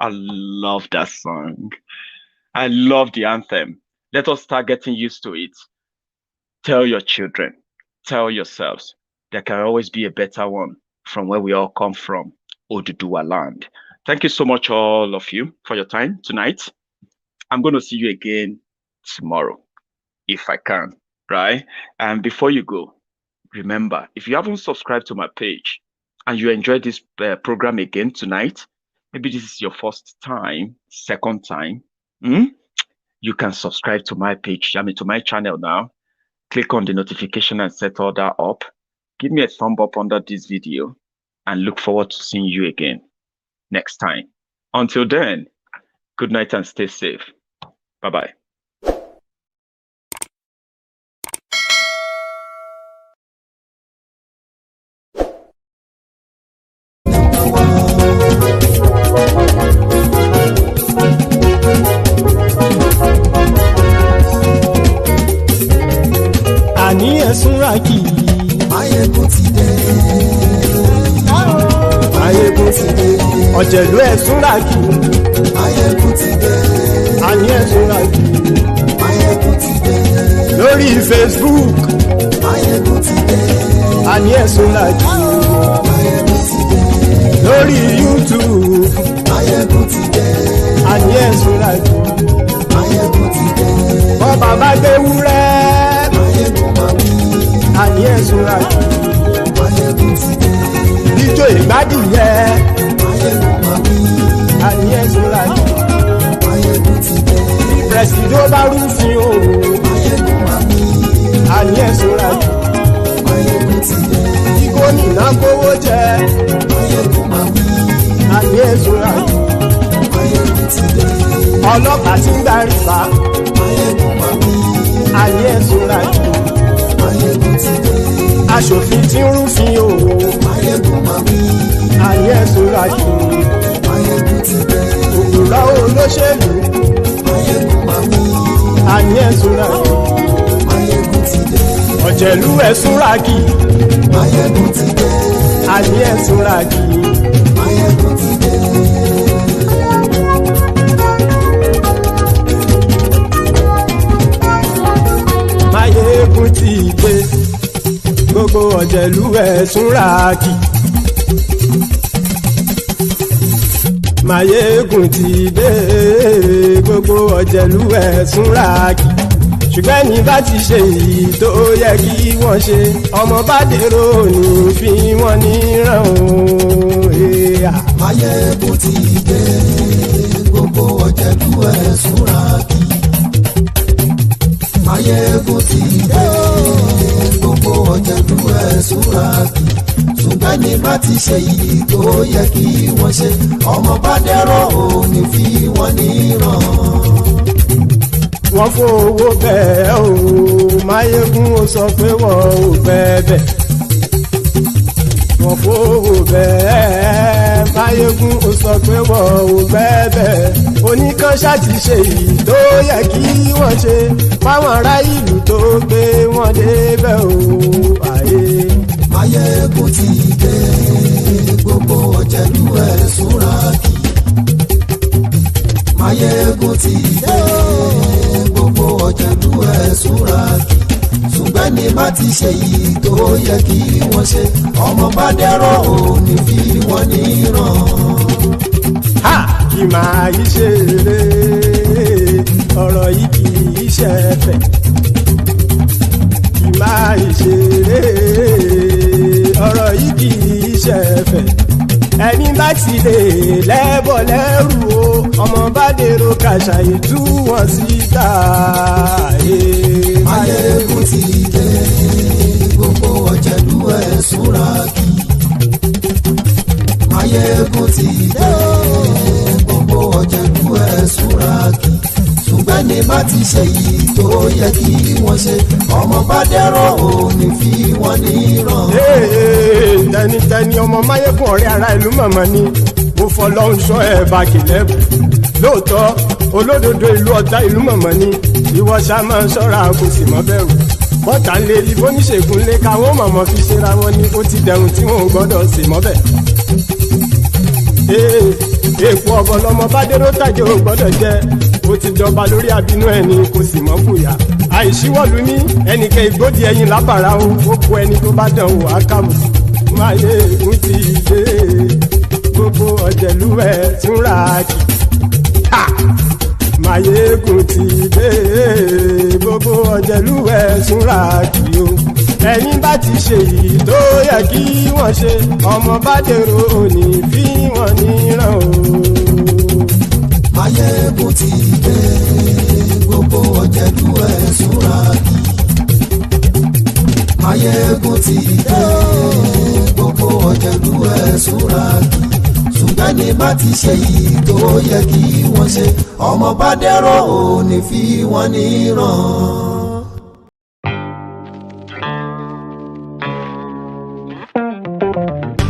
I love that song. I love the anthem. Let us start getting used to it. Tell your children, tell yourselves, there can always be a better one from where we all come from, Oduduwa land. Thank you so much, all of you, for your time tonight. I'm going to see you again tomorrow, if I can, right? And before you go, remember, if you haven't subscribed to my page and you enjoyed this program again tonight, maybe this is your first time, second time, you can subscribe to my page, to my channel now. Click on the notification and set all that up. Give me a thumb up under this video and look forward to seeing you again next time. Until then, good night and stay safe. Bye-bye. Súnrakì Maiyegun ti dé. Maiyegun ti dé. Ọ̀jẹ̀lú ẹ̀ Súnrakì Maiyegun ti dé. àní ẹ̀sùn láti. Maiyegun ti dé. Lórí Facebook. Maiyegun ti dé. Àní ẹ̀sùn láti. Maiyegun ti dé. Lórí YouTube. Maiyegun ti dé. Àní ẹ̀sùn láti. Maiyegun ti dé. Wọ́n bàbá gbé wúrẹ́. Maiyegun máa wí. Àní ẹ̀sùn láti. Maiyegun ti dé. Ijó ìgbádìyẹ. Maiyegun máa wí. Àní ẹ̀sùn láti. Maiyegun ti dé. Presido bá rúfin o. Maiyegun máa wí. Àní ẹ̀sùn láti. Maiyegun ti dé. Kí gómìnà kówó jẹ. Maiyegun máa wí. Àní ẹ̀sùn láti. Maiyegun ti dé. Ọlọ́pàá tí ń darí bá. Maiyegun máa wí. Àní ẹ̀sùn láti. Maiyegun ti dé. Aṣòfin tí ń rúfin o. Maiyegun máa wí. Àní ẹ̀sùn láti. Maiyegun ti dé. Òkúra olóṣèlú. Maiyegun máa wí. Àní ẹ̀sùn láti. Maiyegun ti dé. Ọ̀jẹ̀lú ẹ̀sùn ràgì. Maiyegun ti dé. Àní ẹ̀sùn ràgì. Maiyegun ti dé. Maiyegun ti dé. Gbogbo ọ̀jẹ̀lú ẹ̀sùn ràgì. Maiyegun ti dé. Gbogbo ọ̀jẹ̀lú ẹ̀sùn ràgì. Ṣùgbọ́n ní bá ti ṣe èyí tó yẹ kí wọ́n ṣe, ọmọ bá dèrò ní fi wọ́n níran o. Maiyegun ti dé. Gbogbo ọ̀jẹ̀lú ẹ̀sùn ràgì. Maiyegun ti dé. Gbogbo ọ̀jẹ̀lú ẹ̀sùn ràgì. Ṣùgbọ́n ní bá ti ṣe èyí tó yẹ kí wọ́n ṣe, ọmọ bá dèrò ní fi wọ́n níran. Wọ́n fowó bẹ́ẹ̀ o, Maiyegun ó sọ pé wọ́n ò bẹ́ẹ̀. Wọ́n fowó bẹ́ẹ̀, Maiyegun ó sọ pé wọ́n ò bẹ́ẹ̀. Oníkan ṣáàtì ṣe èyí tó yẹ kí wọ́n ṣe fáwọn ará ìlú tó gbé wọn débẹ̀ o. Maiyegun ti dé. Gbogbo ọ̀jẹ̀lú ẹ̀sùn ràgì. Maiyegun ti dé. Gbogbo ọ̀jẹ̀lú ẹ̀sùn ràgì. Ṣùgbọ́n ní bá ti ṣe yìí tó yẹ kí wọ́n ṣe, ọmọ bá dẹ́rọ̀ ò ní fi wọ́n níran. Kì máa yí ṣe eré, ọ̀rọ̀ yìí kì í ṣe ẹ̀fẹ̀. Kì máa yí ṣe eré, ọ̀rọ̀ yìí kì í ṣe ẹ̀fẹ̀. Ẹni bá ti lè lẹ́bọ̀ lẹ́rù o, ọmọ bá dèrò kàṣà ìtú wọn síta. Maiyegun ti dé. Gbogbo ọ̀jẹ̀lú ẹ̀sùn ràgì. Maiyegun ti dé. Gbogbo ọ̀jẹ̀lú ẹ̀sùn ràgì. Ṣùgbọ́n ní bá ti ṣe yìí tó yẹ kí wọ́n ṣe, ọmọ bá dẹ́rọ̀ ò ní fi wọ́n níran. Tẹnitẹni ọmọ Maiyegun ọ̀rẹ́ ara ìlú mọ̀mọ́ ni mo fọlọ́run sọ ẹ̀ bá kìlẹ́bù. Lóòótọ́ olódodo ìlú ọ̀tá ìlú mọ̀mọ́ ni ìwọ ṣá máa ń ṣọ́ra kò sì mọ́ bẹ̀rù. Bọ́tà ń lè rí bóníṣègùn lé káwọn mọ̀mọ́ fi ṣera wọn ni ó ti dẹrùn tí wọn ò gbọ́dọ̀ sì mọ́ bẹ̀. Èèpo ọ̀bọ lọmọ bá dérò tàjẹ́ ò gbọ́dọ̀ jẹ́, ó ti jọba lórí abínú ẹni kò sì mọ́ fòyà. Àìsíwọ́lu ní ẹnìkan ìgbódì ẹyin lábàrá o, ó kó ẹni tó bá dán o àkàmù. Maiyegun ti dé. Gbogbo ọ̀jẹ̀lú ẹ̀sùn ràgì. Maiyegun ti dé. Gbogbo ọ̀jẹ̀lú ẹ̀sùn ràgì o. Ẹni bá ti ṣe èyí tó yẹ kí wọ́n ṣe, ọmọ bá dèrò òní fi wọ́n níran o. Maiyegun ti dé. Gbogbo ọ̀jẹ̀lú ẹ̀sùn ràgì. Maiyegun ti dé. Gbogbo ọ̀jẹ̀lú ẹ̀sùn ràgì. Ṣùgbọ́n ní bá ti ṣe yìí tó yẹ kí wọ́n ṣe, ọmọ bá dẹ́rọ̀ ò ní fi wọ́n níran.